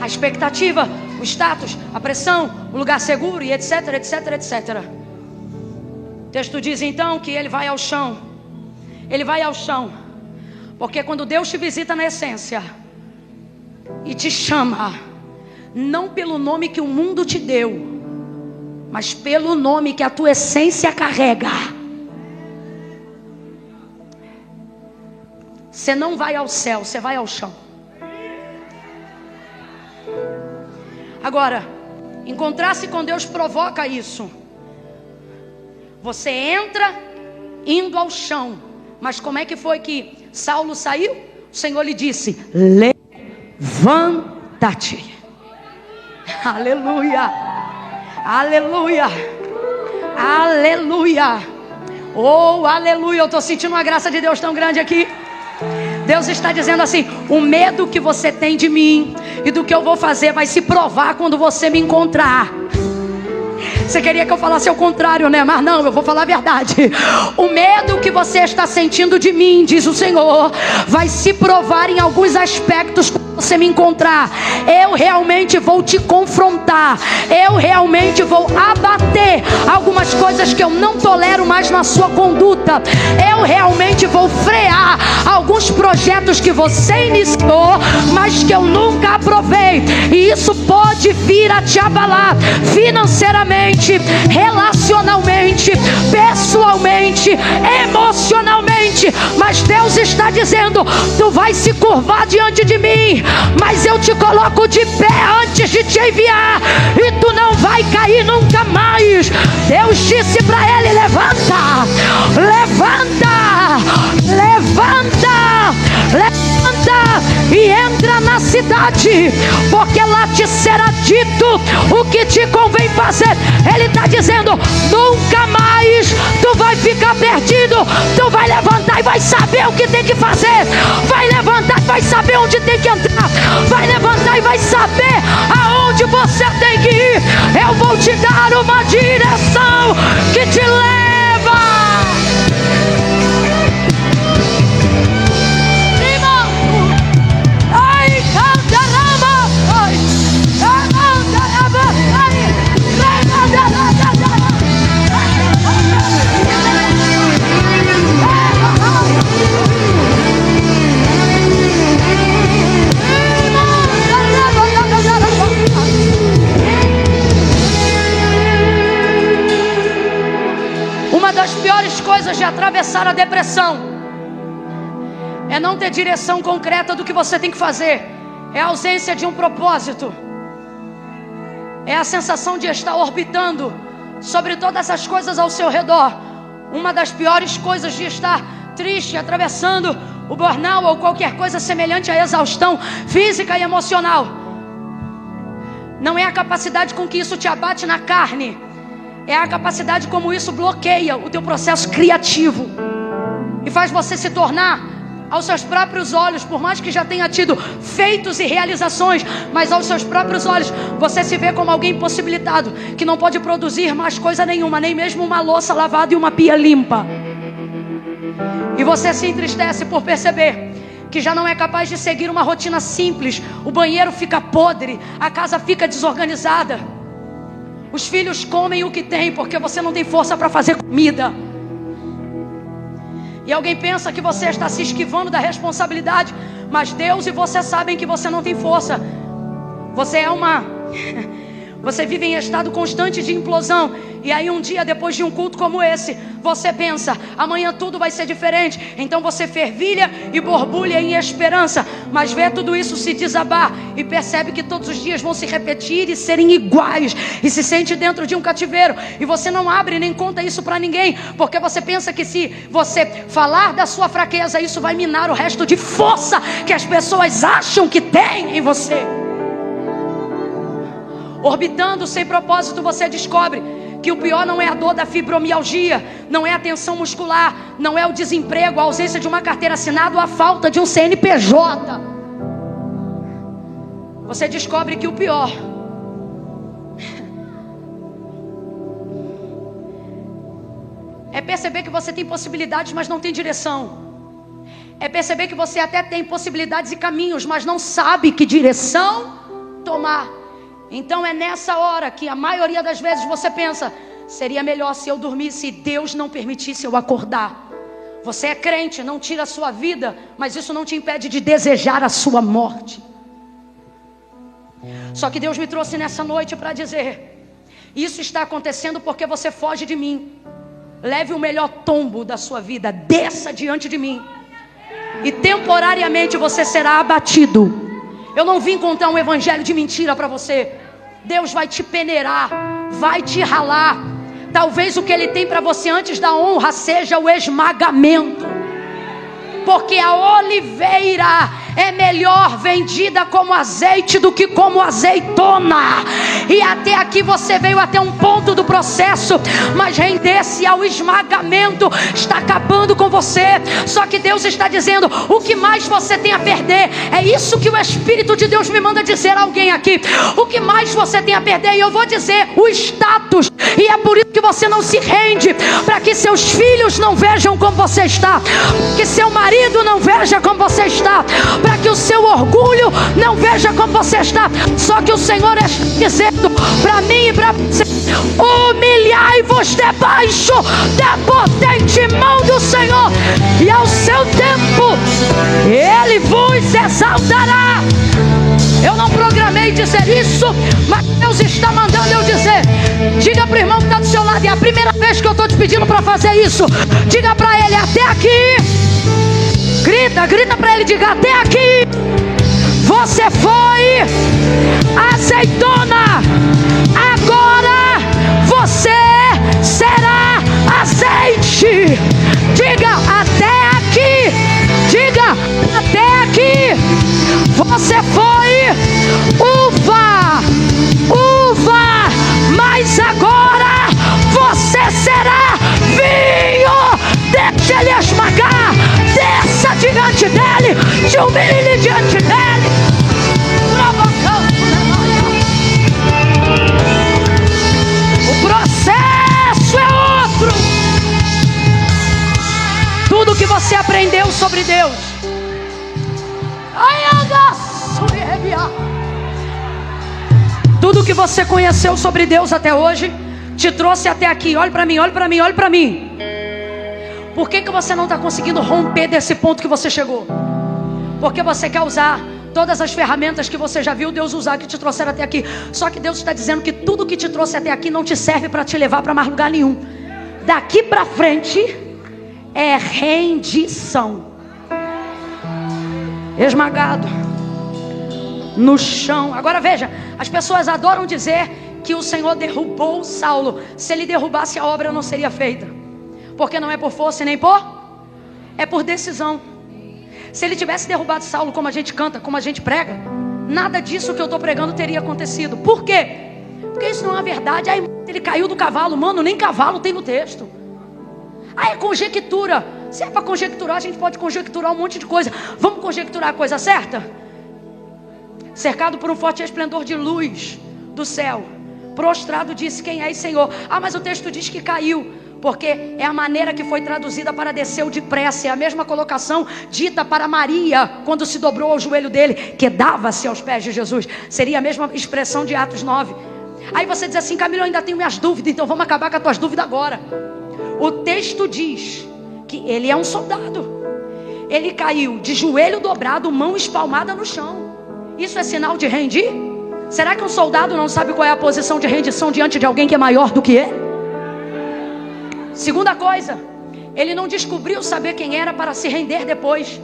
A expectativa, o status, a pressão, o lugar seguro e etc, etc, etc. O texto diz então que ele vai ao chão. Ele vai ao chão. Porque quando Deus te visita na essência e te chama, não pelo nome que o mundo te deu, mas pelo nome que a tua essência carrega, você não vai ao céu, você vai ao chão. Agora, encontrar-se com Deus provoca isso. Você entra indo ao chão. Mas como é que foi que Saulo saiu? O Senhor lhe disse: levanta-te. Aleluia, aleluia, aleluia. Oh, aleluia. Eu estou sentindo uma graça de Deus tão grande aqui. Deus está dizendo assim: o medo que você tem de mim e do que eu vou fazer vai se provar quando você me encontrar. Você queria que eu falasse ao contrário, né? Mas não, eu vou falar a verdade. O medo que você está sentindo de mim, diz o Senhor, vai se provar em alguns aspectos quando você me encontrar. Eu realmente vou te confrontar. Eu realmente vou abater algumas coisas que eu não tolero mais na sua conduta. Eu realmente vou frear alguns projetos que você iniciou, mas que eu nunca aprovei. E isso pode vir a te abalar financeiramente, relacionalmente, pessoalmente, emocionalmente. Mas Deus está dizendo: tu vai se curvar diante de mim, mas eu te coloco de pé antes de te enviar, e tu não vai cair nunca mais. Deus disse para ele: levanta, levanta, levanta, levanta e entra na cidade, porque lá te será dito o que te convém fazer. Ele está dizendo: nunca mais tu vai ficar perdido. Tu vai levantar e vai saber o que tem que fazer. Vai levantar e vai saber onde tem que entrar. Vai levantar e vai saber aonde você tem que ir. Eu vou te dar uma direção que te leva. Uma das piores coisas de atravessar a depressão é não ter direção concreta do que você tem que fazer. É a ausência de um propósito. É a sensação de estar orbitando sobre todas as coisas ao seu redor. Uma das piores coisas de estar triste, atravessando o burnout ou qualquer coisa semelhante à exaustão física e emocional, não é a capacidade com que isso te abate na carne, é a capacidade como isso bloqueia o teu processo criativo e faz você se tornar, aos seus próprios olhos, por mais que já tenha tido feitos e realizações, mas aos seus próprios olhos você se vê como alguém impossibilitado, que não pode produzir mais coisa nenhuma, nem mesmo uma louça lavada e uma pia limpa. E você se entristece por perceber que já não é capaz de seguir uma rotina simples. O banheiro fica podre, a casa fica desorganizada, os filhos comem o que tem porque você não tem força para fazer comida. E alguém pensa que você está se esquivando da responsabilidade, mas Deus e você sabem que você não tem força. Você vive em estado constante de implosão. E aí um dia depois de um culto como esse, você pensa: amanhã tudo vai ser diferente. Então você fervilha e borbulha em esperança, mas vê tudo isso se desabar e percebe que todos os dias vão se repetir e serem iguais, e se sente dentro de um cativeiro. E você não abre nem conta isso para ninguém, porque você pensa que se você falar da sua fraqueza, isso vai minar o resto de força que as pessoas acham que tem em você. Orbitando sem propósito, você descobre que o pior não é a dor da fibromialgia, não é a tensão muscular, não é o desemprego, a ausência de uma carteira assinada ou a falta de um CNPJ. Você descobre que o pior é perceber que você tem possibilidades, mas não tem direção. É perceber que você até tem possibilidades e caminhos, mas não sabe que direção tomar. Então é nessa hora que a maioria das vezes você pensa: seria melhor se eu dormisse e Deus não permitisse eu acordar. Você é crente, não tira a sua vida, mas isso não te impede de desejar a sua morte. Só que Deus me trouxe nessa noite para dizer: isso está acontecendo porque você foge de mim. Leve o melhor tombo da sua vida, desça diante de mim, e temporariamente você será abatido. Eu não vim contar um evangelho de mentira para você. Deus vai te peneirar, vai te ralar. Talvez o que Ele tem para você antes da honra seja o esmagamento. Porque a oliveira é melhor vendida como azeite do que como azeitona. E até aqui você veio até um ponto do processo, mas render-se ao esmagamento está acabando com você. Só que Deus está dizendo: o que mais você tem a perder? É isso que o Espírito de Deus me manda dizer a alguém aqui. O que mais você tem a perder? E eu vou dizer: o status. E é por isso que você não se rende, para que seus filhos não vejam como você está, que seu marido não veja como você está, para que o seu orgulho não veja como você está. Só que o Senhor está dizendo para mim e para você: humilhai-vos debaixo da potente mão do Senhor, e ao seu tempo Ele vos exaltará. Eu não programei dizer isso, mas Deus está mandando eu dizer. Diga para o irmão que está do seu lado: é a primeira vez que eu estou te pedindo para fazer isso. Diga para ele: até aqui. Grita para ele, diga: até aqui você foi azeitona, agora você será azeite. Diga: até aqui. Diga: até aqui você foi uva, mas agora você será vinho. Deixa ele esmagar, desça diante dele, te humilhe diante dele. O processo é outro. Tudo que você aprendeu sobre Deus, tudo que você conheceu sobre Deus até hoje, te trouxe até aqui. Olhe para mim, olhe para mim, olhe para mim. Por que você não está conseguindo romper desse ponto que você chegou? Porque você quer usar todas as ferramentas que você já viu Deus usar, que te trouxeram até aqui. Só que Deus está dizendo que tudo que te trouxe até aqui não te serve para te levar para mais lugar nenhum. Daqui para frente é rendição. Esmagado no chão. Agora veja, as pessoas adoram dizer que o Senhor derrubou Saulo. Se ele derrubasse, a obra não seria feita. Porque não é por força e nem é por decisão. Se ele tivesse derrubado Saulo, como a gente canta, como a gente prega, nada disso que eu estou pregando teria acontecido. Por quê? Porque isso não é verdade. Aí ele caiu do cavalo. Mano, nem cavalo tem no texto. Aí é conjectura. Se é para conjecturar, a gente pode conjecturar um monte de coisa. Vamos conjecturar a coisa certa? Cercado por um forte esplendor de luz do céu, prostrado disse: quem és, Senhor? Ah, mas o texto diz que caiu. Porque é a maneira que foi traduzida para desceu depressa. É a mesma colocação dita para Maria quando se dobrou ao joelho dele, que dava-se aos pés de Jesus. Seria a mesma expressão de Atos 9. Aí você diz assim: Camilo, eu ainda tenho minhas dúvidas. Então vamos acabar com as tuas dúvidas agora. O texto diz que ele é um soldado. Ele caiu de joelho dobrado, mão espalmada no chão. Isso é sinal de rendir? Será que um soldado não sabe qual é a posição de rendição diante de alguém que é maior do que ele? Segunda coisa, ele não descobriu saber quem era para se render depois.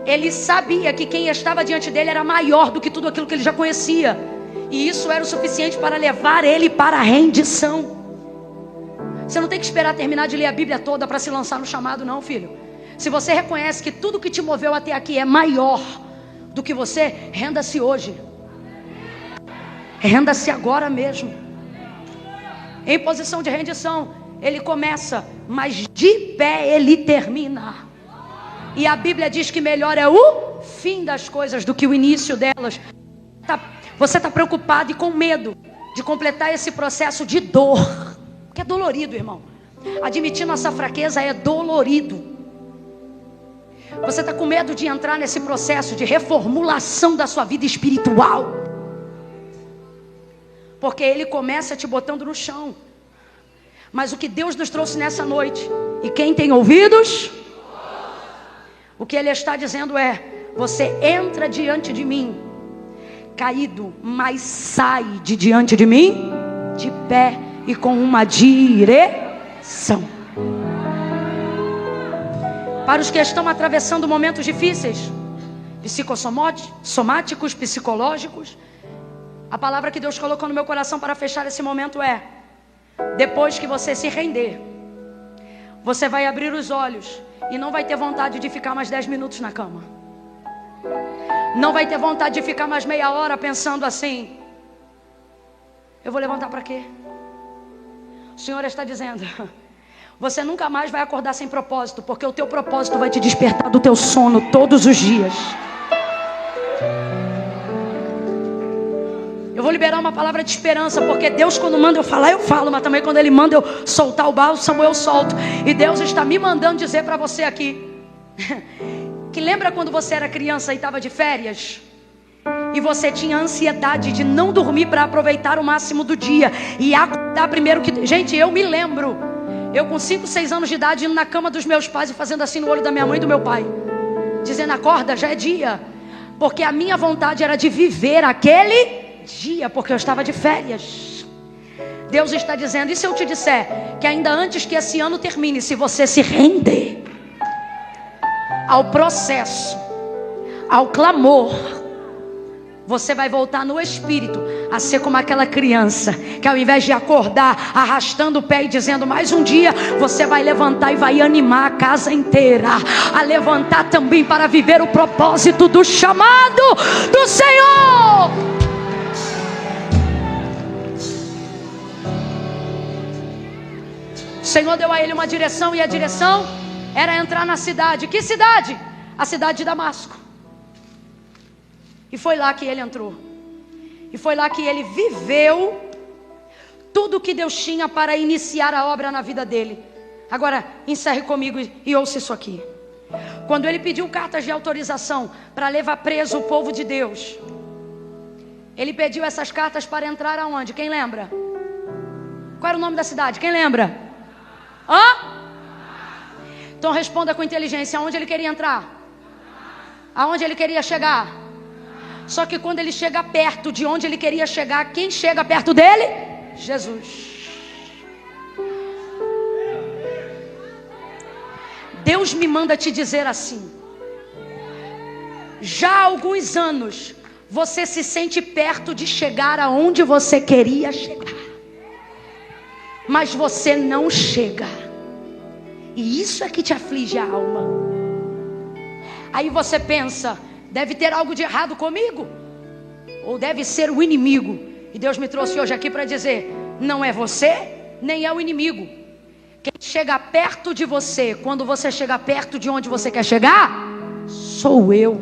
Ele sabia que quem estava diante dele era maior do que tudo aquilo que ele já conhecia. E isso era o suficiente para levar ele para a rendição. Você não tem que esperar terminar de ler a Bíblia toda para se lançar no chamado, não, filho. Se você reconhece que tudo que te moveu até aqui é maior do que você, renda-se hoje. Renda-se agora mesmo. Em posição de rendição. Ele começa, mas de pé ele termina. E a Bíblia diz que melhor é o fim das coisas do que o início delas. Você está preocupado e com medo de completar esse processo de dor. Porque é dolorido, irmão. Admitir nossa fraqueza é dolorido. Você está com medo de entrar nesse processo de reformulação da sua vida espiritual. porque Ele começa te botando no chão. Mas o que Deus nos trouxe nessa noite, e quem tem ouvidos, o que Ele está dizendo é: você entra diante de mim caído, mas sai de diante de mim de pé e com uma direção. Para os que estão atravessando momentos difíceis, psicossomáticos, psicológicos, a palavra que Deus colocou no meu coração para fechar esse momento é: depois que você se render, você vai abrir os olhos e não vai ter vontade de ficar mais 10 minutos na cama. Não vai ter vontade de ficar mais meia hora pensando assim: eu vou levantar para quê? O Senhor está dizendo: você nunca mais vai acordar sem propósito, porque o teu propósito vai te despertar do teu sono todos os dias. Eu vou liberar uma palavra de esperança, porque Deus, quando manda eu falar, eu falo, mas também quando Ele manda eu soltar o bálsamo, eu solto. E Deus está me mandando dizer para você aqui que lembra quando você era criança e estava de férias? E você tinha ansiedade de não dormir para aproveitar o máximo do dia e acordar primeiro que... Gente, eu me lembro, eu com 5, 6 anos de idade, indo na cama dos meus pais e fazendo assim no olho da minha mãe e do meu pai, dizendo: acorda, já é dia. Porque a minha vontade era de viver aquele dia, porque eu estava de férias. Deus está dizendo: e se eu te disser que ainda antes que esse ano termine, se você se render ao processo, ao clamor, você vai voltar no espírito a ser como aquela criança que, ao invés de acordar arrastando o pé e dizendo mais um dia, você vai levantar e vai animar a casa inteira a levantar também para viver o propósito do chamado do Senhor. O Senhor deu a ele uma direção, e a direção era entrar na cidade. Que cidade? A cidade de Damasco. E foi lá que ele entrou. E foi lá que ele viveu tudo o que Deus tinha para iniciar a obra na vida dele. Agora, encerre comigo e ouça isso aqui. Quando ele pediu cartas de autorização para levar preso o povo de Deus, ele pediu essas cartas para entrar aonde? Quem lembra? Qual era o nome da cidade? Quem lembra? Hã? Então responda com inteligência: aonde ele queria entrar? Aonde ele queria chegar? Só que quando ele chega perto de onde ele queria chegar, quem chega perto dele? Jesus. Deus me manda te dizer assim: já há alguns anos você se sente perto de chegar aonde você queria chegar, mas você não chega. E isso é que te aflige a alma. Aí você pensa: deve ter algo de errado comigo, ou deve ser o inimigo. E Deus me trouxe hoje aqui para dizer: não é você, nem é o inimigo. Quem chega perto de você, quando você chega perto de onde você quer chegar, sou eu.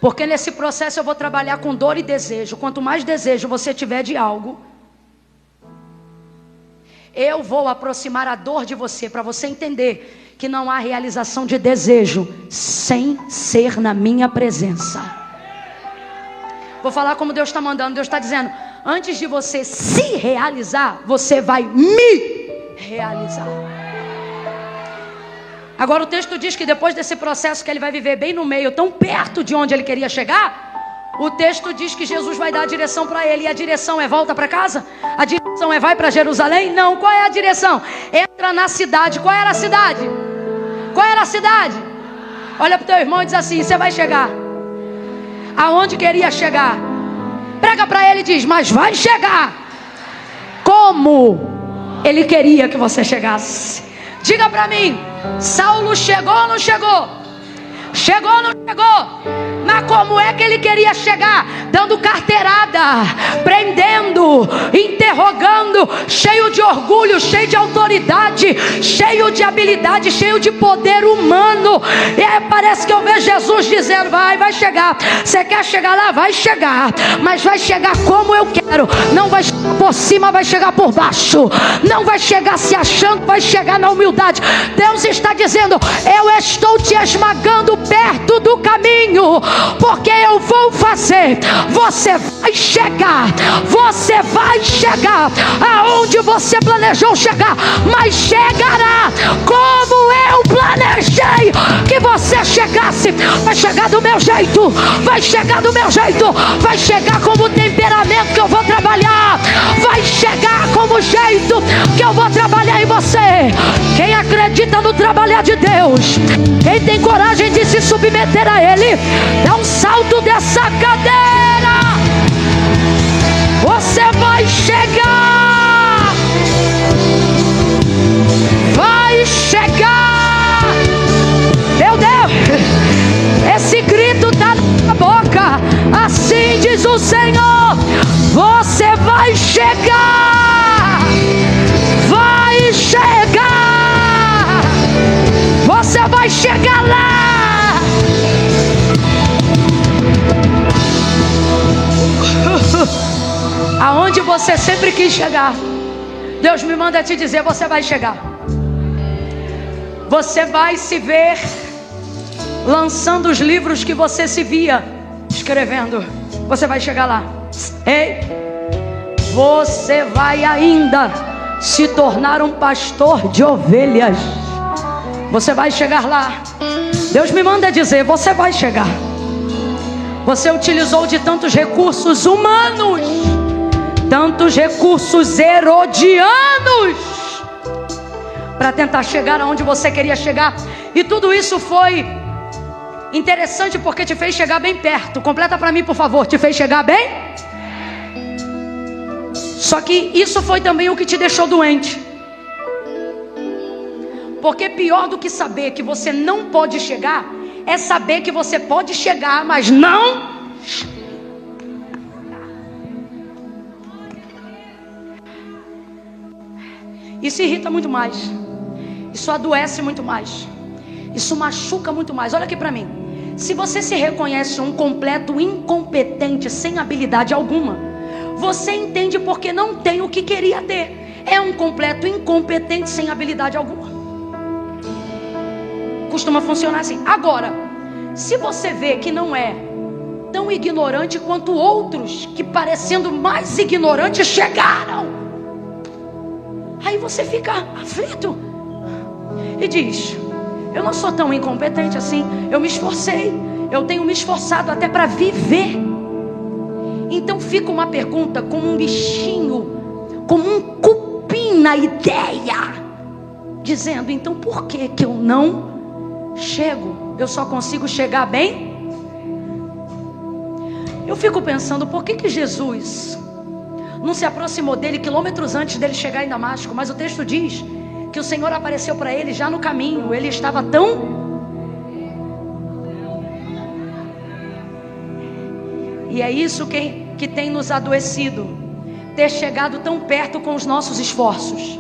Porque nesse processo eu vou trabalhar com dor e desejo. Quanto mais desejo você tiver de algo, eu vou aproximar a dor de você, para você entender que não há realização de desejo sem ser na minha presença. Vou falar como Deus está mandando. Deus está dizendo: antes de você se realizar, você vai me realizar. Agora o texto diz que depois desse processo que ele vai viver bem no meio, tão perto de onde ele queria chegar, o texto diz que Jesus vai dar a direção para ele. E a direção é: volta para casa? A direção é: vai para Jerusalém? Não. Qual é a direção? Entra na cidade. Qual era a cidade? Qual era a cidade? Olha para o teu irmão e diz assim: você vai chegar aonde queria chegar. Prega para ele e diz: mas vai chegar como ele queria que você chegasse. Diga para mim: Saulo chegou ou não chegou? Chegou ou não chegou? Mas como é que ele queria chegar? Dando carteirada, prendendo, interrogando, cheio de orgulho, cheio de autoridade, cheio de habilidade, cheio de poder humano. E aí parece que eu vejo Jesus dizendo: vai chegar. Você quer chegar lá? Vai chegar. Mas vai chegar como eu quero. Não vai chegar por cima, vai chegar por baixo. Não vai chegar se achando, vai chegar na humildade. Deus está dizendo: eu estou te esmagando perto do caminho. porque eu vou fazer. Você vai chegar, você vai chegar aonde você planejou chegar, mas chegará como eu planejei que você chegasse. Vai chegar do meu jeito, vai chegar do meu jeito, vai chegar como o temperamento que eu vou trabalhar, vai chegar como o jeito que eu vou trabalhar em você. Quem acredita no trabalhar de Deus, quem tem coragem de se submeter a Ele, dá um salto dessa cadeira. Você vai chegar, vai chegar. Meu Deus, esse grito está na boca. Assim diz o Senhor: você vai chegar, vai chegar, você vai chegar lá. Aonde você sempre quis chegar, Deus me manda te dizer: você vai chegar. Você vai se ver lançando os livros que você se via escrevendo. Você vai chegar lá. Ei, você vai ainda se tornar um pastor de ovelhas. Você vai chegar lá. Deus me manda dizer: você vai chegar. Você utilizou de tantos recursos humanos, tantos recursos herodianos, para tentar chegar aonde você queria chegar. E tudo isso foi interessante porque te fez chegar bem perto. Completa para mim, por favor. Te fez chegar bem? Só que isso foi também o que te deixou doente. Porque pior do que saber que você não pode chegar é saber que você pode chegar, mas não. Isso irrita muito mais. Isso adoece muito mais. Isso machuca muito mais. Olha aqui para mim. Se você se reconhece um completo incompetente, sem habilidade alguma, você entende porque não tem o que queria ter. É um completo incompetente, sem habilidade alguma. Costuma funcionar assim. Agora, se você vê que não é tão ignorante quanto outros que, parecendo mais ignorantes, chegaram, aí você fica aflito e diz: eu não sou tão incompetente assim. Eu me esforcei, eu tenho me esforçado até para viver. Então fica uma pergunta, como um bichinho, como um cupim na ideia, dizendo: então por que que eu não chego? Eu só consigo chegar bem? Eu fico pensando, por que que Jesus não se aproximou dele quilômetros antes dele chegar em Damasco? Mas o texto diz que o Senhor apareceu para ele já no caminho. Ele estava tão... E é isso que tem nos adoecido. Ter chegado tão perto com os nossos esforços,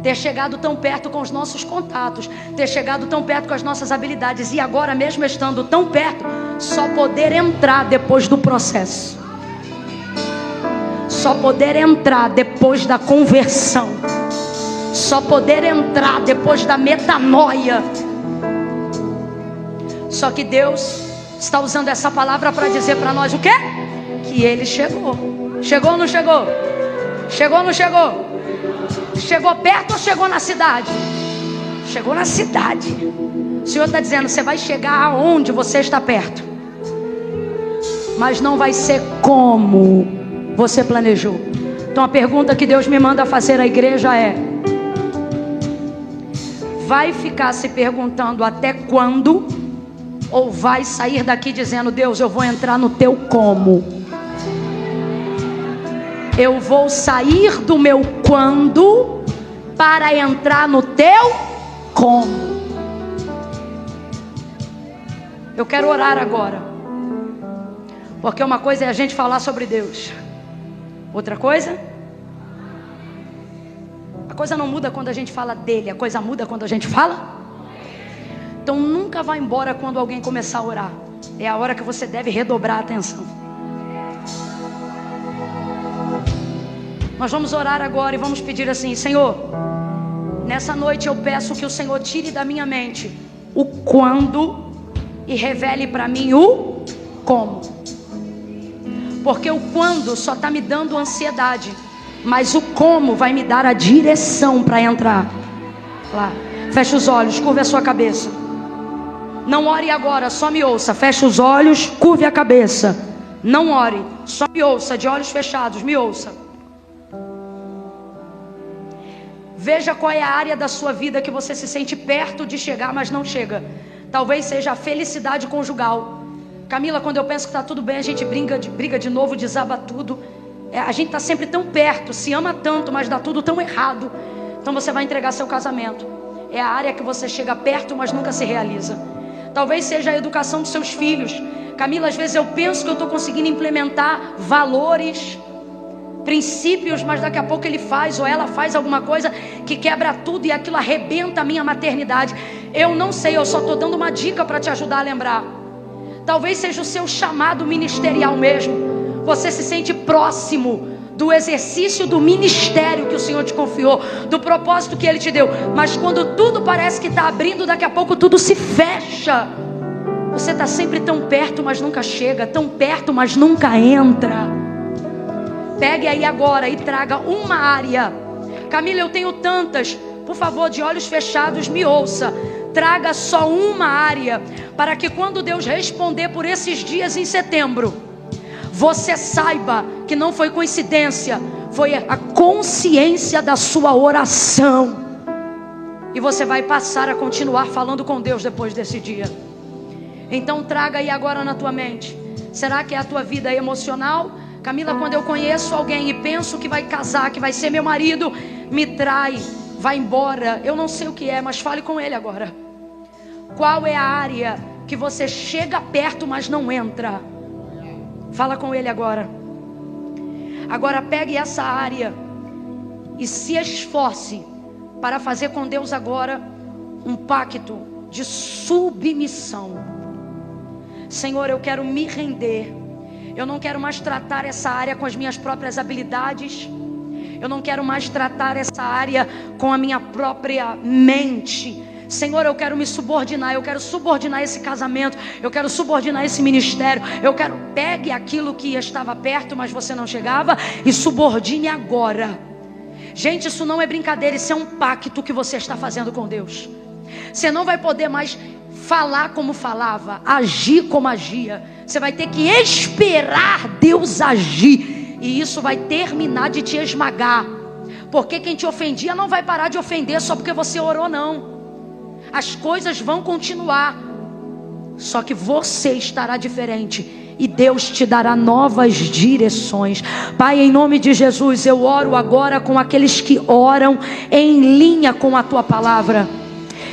ter chegado tão perto com os nossos contatos, ter chegado tão perto com as nossas habilidades, e agora, mesmo estando tão perto, só poder entrar depois do processo, só poder entrar depois da conversão, só poder entrar depois da metanoia. Só que Deus está usando essa palavra para dizer para nós o quê? Que Ele chegou. Chegou ou não chegou? Chegou ou não chegou? Chegou perto ou chegou na cidade? Chegou na cidade. O Senhor está dizendo: você vai chegar aonde você está perto, mas não vai ser como você planejou. Então a pergunta que Deus me manda fazer à igreja é: vai ficar se perguntando até quando? Ou vai sair daqui dizendo: Deus, eu vou entrar no teu como. Eu vou sair do meu quando para entrar no teu como. Eu quero orar agora, porque uma coisa é a gente falar sobre Deus, outra coisa, a coisa não muda quando a gente fala dele, a coisa muda quando a gente fala. Então nunca vá embora quando alguém começar a orar. É a hora que você deve redobrar a atenção. Nós vamos orar agora e vamos pedir assim: Senhor, nessa noite eu peço que o Senhor tire da minha mente o quando e revele para mim o Como? Porque o quando só está me dando ansiedade, mas o como vai me dar a direção para entrar lá. Feche os olhos, curve a sua cabeça. Não ore agora, só me ouça. Feche os olhos, curve a cabeça. Não ore, só me ouça, de olhos fechados, me ouça. Veja qual é a área da sua vida que você se sente perto de chegar, mas não chega. Talvez seja a felicidade conjugal. Camila, quando eu penso que está tudo bem, a gente briga de novo, desaba tudo. A gente está sempre tão perto, se ama tanto, mas dá tudo tão errado. Então você vai entregar seu casamento. É a área que você chega perto, mas nunca se realiza. Talvez seja a educação dos seus filhos. Camila, às vezes eu penso que eu estou conseguindo implementar valores, princípios, mas daqui a pouco ele faz ou ela faz alguma coisa que quebra tudo e aquilo arrebenta a minha maternidade. Eu não sei, eu só estou dando uma dica para te ajudar a lembrar. Talvez seja o seu chamado ministerial mesmo. Você se sente próximo do exercício do ministério que o Senhor te confiou, do propósito que Ele te deu. Mas quando tudo parece que está abrindo, daqui a pouco tudo se fecha. Você está sempre tão perto, mas nunca chega. Tão perto, mas nunca entra. Pegue aí agora e traga uma área. Camila, eu tenho tantas. Por favor, de olhos fechados, me ouça. Traga só uma área, para que quando Deus responder por esses dias em setembro, você saiba que não foi coincidência, foi a consciência da sua oração. E você vai passar a continuar falando com Deus depois desse dia. Então traga aí agora na tua mente. Será que é a tua vida emocional? Camila, quando eu conheço alguém e penso que vai casar, que vai ser meu marido, me trai, vai embora. Eu não sei o que é, mas fale com ele agora. Qual é a área que você chega perto, mas não entra? Fala com ele agora. Agora pegue essa área e se esforce para fazer com Deus agora um pacto de submissão. Senhor, eu quero me render. Eu não quero mais tratar essa área com as minhas próprias habilidades. Eu não quero mais tratar essa área com a minha própria mente. Senhor, eu quero me subordinar. Eu quero subordinar esse casamento. Eu quero subordinar esse ministério. Pegue aquilo que estava perto, mas você não chegava, e subordine agora. Gente, isso não é brincadeira. Isso é um pacto que você está fazendo com Deus. Você não vai poder mais falar como falava, agir como agia. Você vai ter que esperar Deus agir, e isso vai terminar de te esmagar. Porque quem te ofendia não vai parar de ofender só porque você orou, não. As coisas vão continuar, só que você estará diferente, e Deus te dará novas direções. Pai, em nome de Jesus, eu oro agora com aqueles que oram em linha com a tua palavra.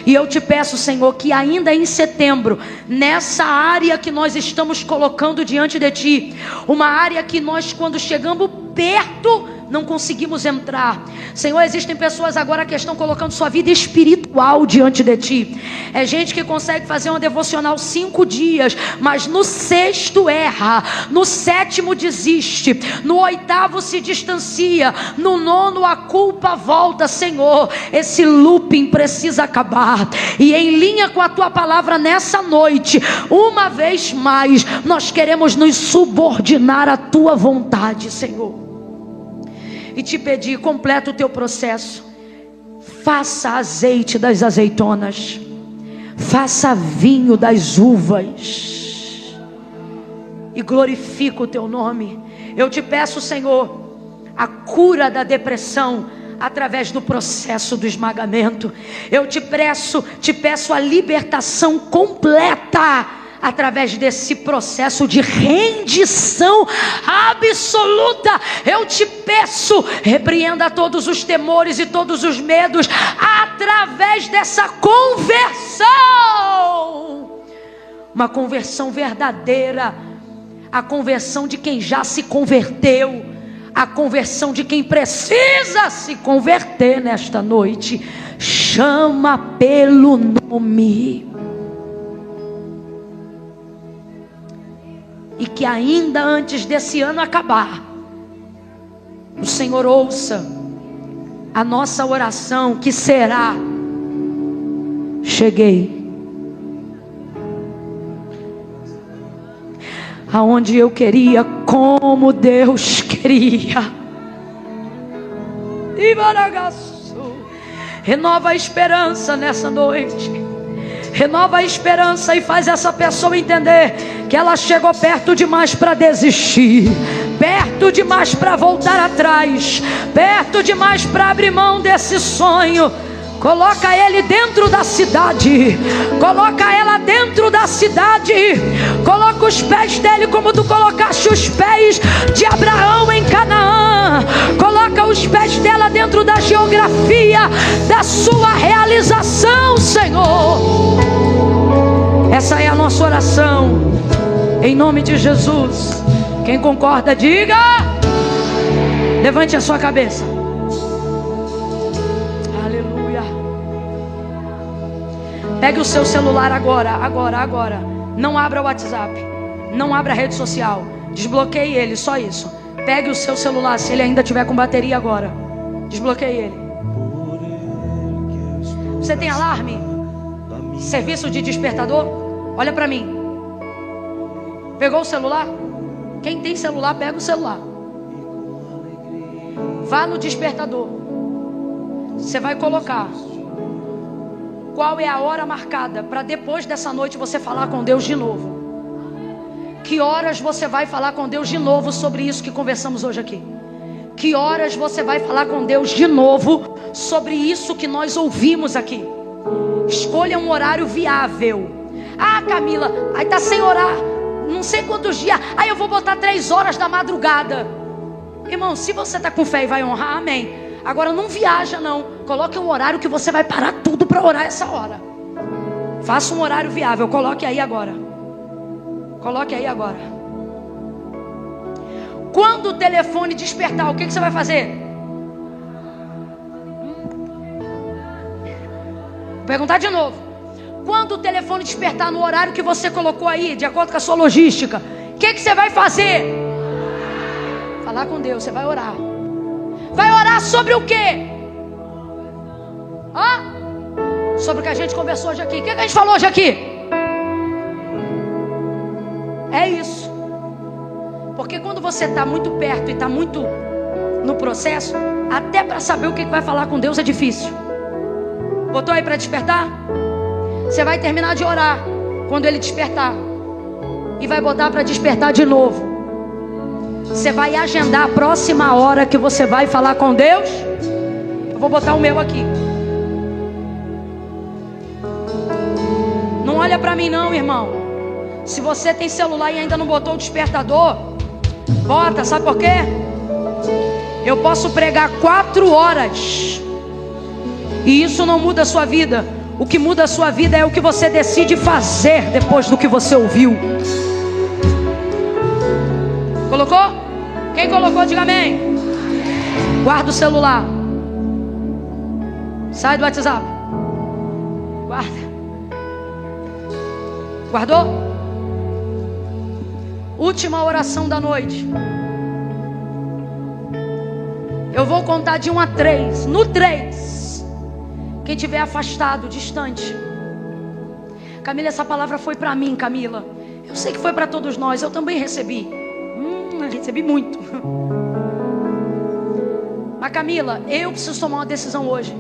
E eu te peço, Senhor, que ainda em setembro, nessa área que nós estamos colocando diante de Ti, uma área que nós, quando chegamos perto, não conseguimos entrar. Senhor, existem pessoas agora que estão colocando sua vida espiritual diante de Ti. É gente que consegue fazer uma devocional 5 dias, mas no 6º erra, no 7º desiste, no 8º se distancia, no 9º a culpa volta. Senhor, esse looping precisa acabar. E em linha com a Tua palavra nessa noite, uma vez mais, nós queremos nos subordinar à Tua vontade, Senhor, e te pedir, completa o teu processo. Faça azeite das azeitonas, faça vinho das uvas, e glorifica o teu nome. Eu te peço, Senhor, a cura da depressão através do processo do esmagamento. Eu te peço a libertação completa através desse processo de rendição absoluta. Eu te peço, repreenda todos os temores e todos os medos através dessa conversão. Uma conversão verdadeira, a conversão de quem já se converteu, a conversão de quem precisa se converter nesta noite. Chama pelo nome. E que ainda antes desse ano acabar, o Senhor ouça a nossa oração, que será: cheguei. aonde eu queria, como Deus queria. E Baragaçu, renova a esperança nessa noite. Renova a esperança e faz essa pessoa entender que ela chegou perto demais para desistir, perto demais para voltar atrás, perto demais para abrir mão desse sonho. Coloca ele dentro da cidade, coloca ela dentro da cidade, coloca os pés dele como tu colocaste os pés de Abraão em Canaã, coloca os pés dela dentro da geografia da sua realização, Senhor. Essa é a nossa oração, em nome de Jesus. Quem concorda, diga. Levante a sua cabeça. Pegue o seu celular agora. Não abra o WhatsApp, não abra a rede social, desbloqueie ele, só isso. Pegue o seu celular, se ele ainda tiver com bateria agora, desbloqueie ele. Você tem alarme? Serviço de despertador? Olha para mim. Pegou o celular? Quem tem celular, pega o celular. Vá no despertador. Você vai colocar qual é a hora marcada para depois dessa noite você falar com Deus de novo. Que horas você vai falar com Deus de novo sobre isso que conversamos hoje aqui? Que horas você vai falar com Deus de novo sobre isso que nós ouvimos aqui? Escolha um horário viável. Ah, Camila, aí tá sem orar não sei quantos dias. Aí eu vou botar 3 horas da madrugada. Irmão, se você tá com fé e vai honrar, amém. Agora não viaja não. Coloque um horário que você vai parar tudo para orar essa hora. Faça um horário viável. Coloque aí agora. Coloque aí agora. Quando o telefone despertar, o que você vai fazer? Vou perguntar de novo. Quando o telefone despertar no horário que você colocou aí, de acordo com a sua logística, o que você vai fazer? Falar com Deus, você vai orar. Vai orar sobre o quê? Sobre o que a gente conversou hoje aqui. O que a gente falou hoje aqui? É isso. Porque quando você está muito perto e está muito no processo, até para saber o que vai falar com Deus é difícil. Botou aí para despertar? Você vai terminar de orar quando ele despertar e vai botar para despertar de novo. Você vai agendar a próxima hora que você vai falar com Deus. Eu vou botar o meu aqui. Não olha para mim não, irmão. Se você tem celular e ainda não botou o despertador, bota, sabe por quê? Eu posso pregar 4 horas e isso não muda a sua vida. O que muda a sua vida é o que você decide fazer depois do que você ouviu. Colocou? Quem colocou, diga amém. Guarda o celular. Sai do WhatsApp. Guarda. Guardou? Última oração da noite. Eu vou contar de 1 a 3. No 3, quem estiver afastado, distante. Camila, essa palavra foi para mim, Camila. Eu sei que foi para todos nós. Eu também recebi. Recebi muito. Mas Camila, eu preciso tomar uma decisão hoje.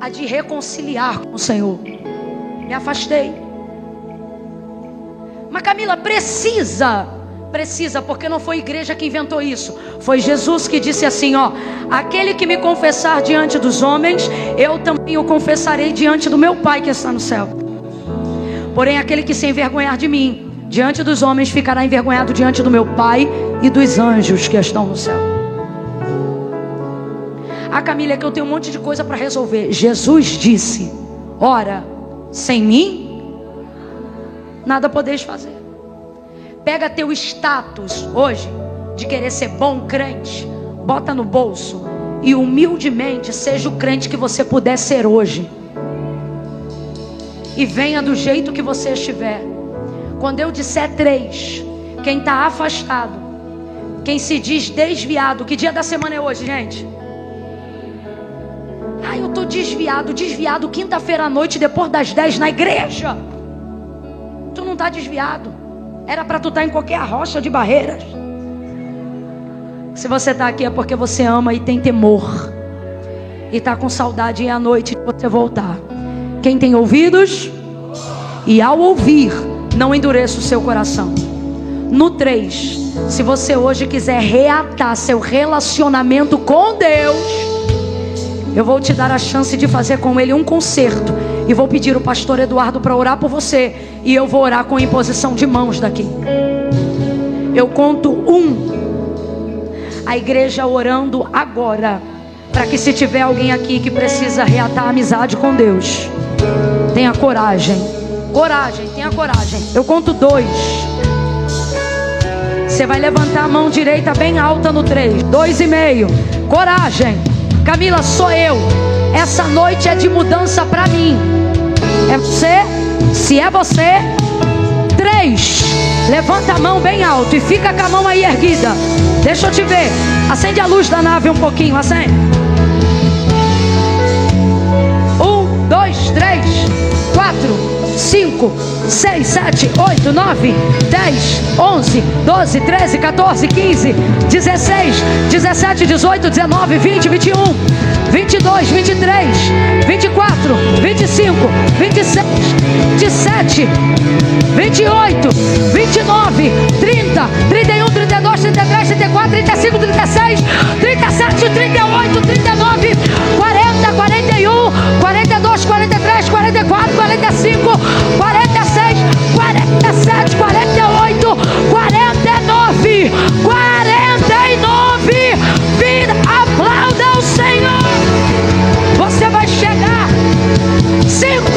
A de reconciliar com o Senhor. Me afastei. Mas Camila, precisa, porque não foi a igreja que inventou isso. Foi Jesus que disse assim, aquele que me confessar diante dos homens, eu também o confessarei diante do meu Pai que está no céu. Porém aquele que se envergonhar de mim diante dos homens, ficará envergonhado diante do meu Pai e dos anjos que estão no céu. Camila, é que eu tenho um monte de coisa para resolver. Jesus disse, ora, sem mim nada podeis fazer. Pega teu status hoje de querer ser bom crente, bota no bolso e humildemente seja o crente que você puder ser hoje. E venha do jeito que você estiver. Quando eu disser 3, quem está afastado, quem se diz desviado, que dia da semana é hoje, gente? Eu estou desviado, quinta-feira à noite, depois das 10 na igreja. Tu não está desviado. Era para tu estar em qualquer rocha de barreiras. Se você está aqui é porque você ama e tem temor. E está com saudade e é a noite de você voltar. Quem tem ouvidos, e ao ouvir, não endureça o seu coração. No 3, se você hoje quiser reatar seu relacionamento com Deus, eu vou te dar a chance de fazer com Ele um concerto. E vou pedir o pastor Eduardo para orar por você. E eu vou orar com imposição de mãos daqui. Eu conto 1. A igreja orando agora. Para que se tiver alguém aqui que precisa reatar a amizade com Deus, tenha coragem. Coragem, tenha coragem. Eu conto 2. Você vai levantar a mão direita bem alta no 3. 2,5. Coragem. Camila, sou eu. Essa noite é de mudança para mim. É você? Se é você, 3. Levanta a mão bem alto e fica com a mão aí erguida. Deixa eu te ver. Acende a luz da nave um pouquinho. Acende. 1, 2, 3, 4, 5, 6, 7, 8, 9, 10, 11, 12, 13, 14, 15, 16, 17, 18, 19, 20, 21, 22, 23, 24, 25, 26, 27, 28, 29, 30, 31, 32, 33, 34, 35, 36, 37, 38, 39, 40, 41, 42, 43, 44, 45, 46, 47, 48, 49, 49. Vira, aplauda o Senhor. Você vai chegar 5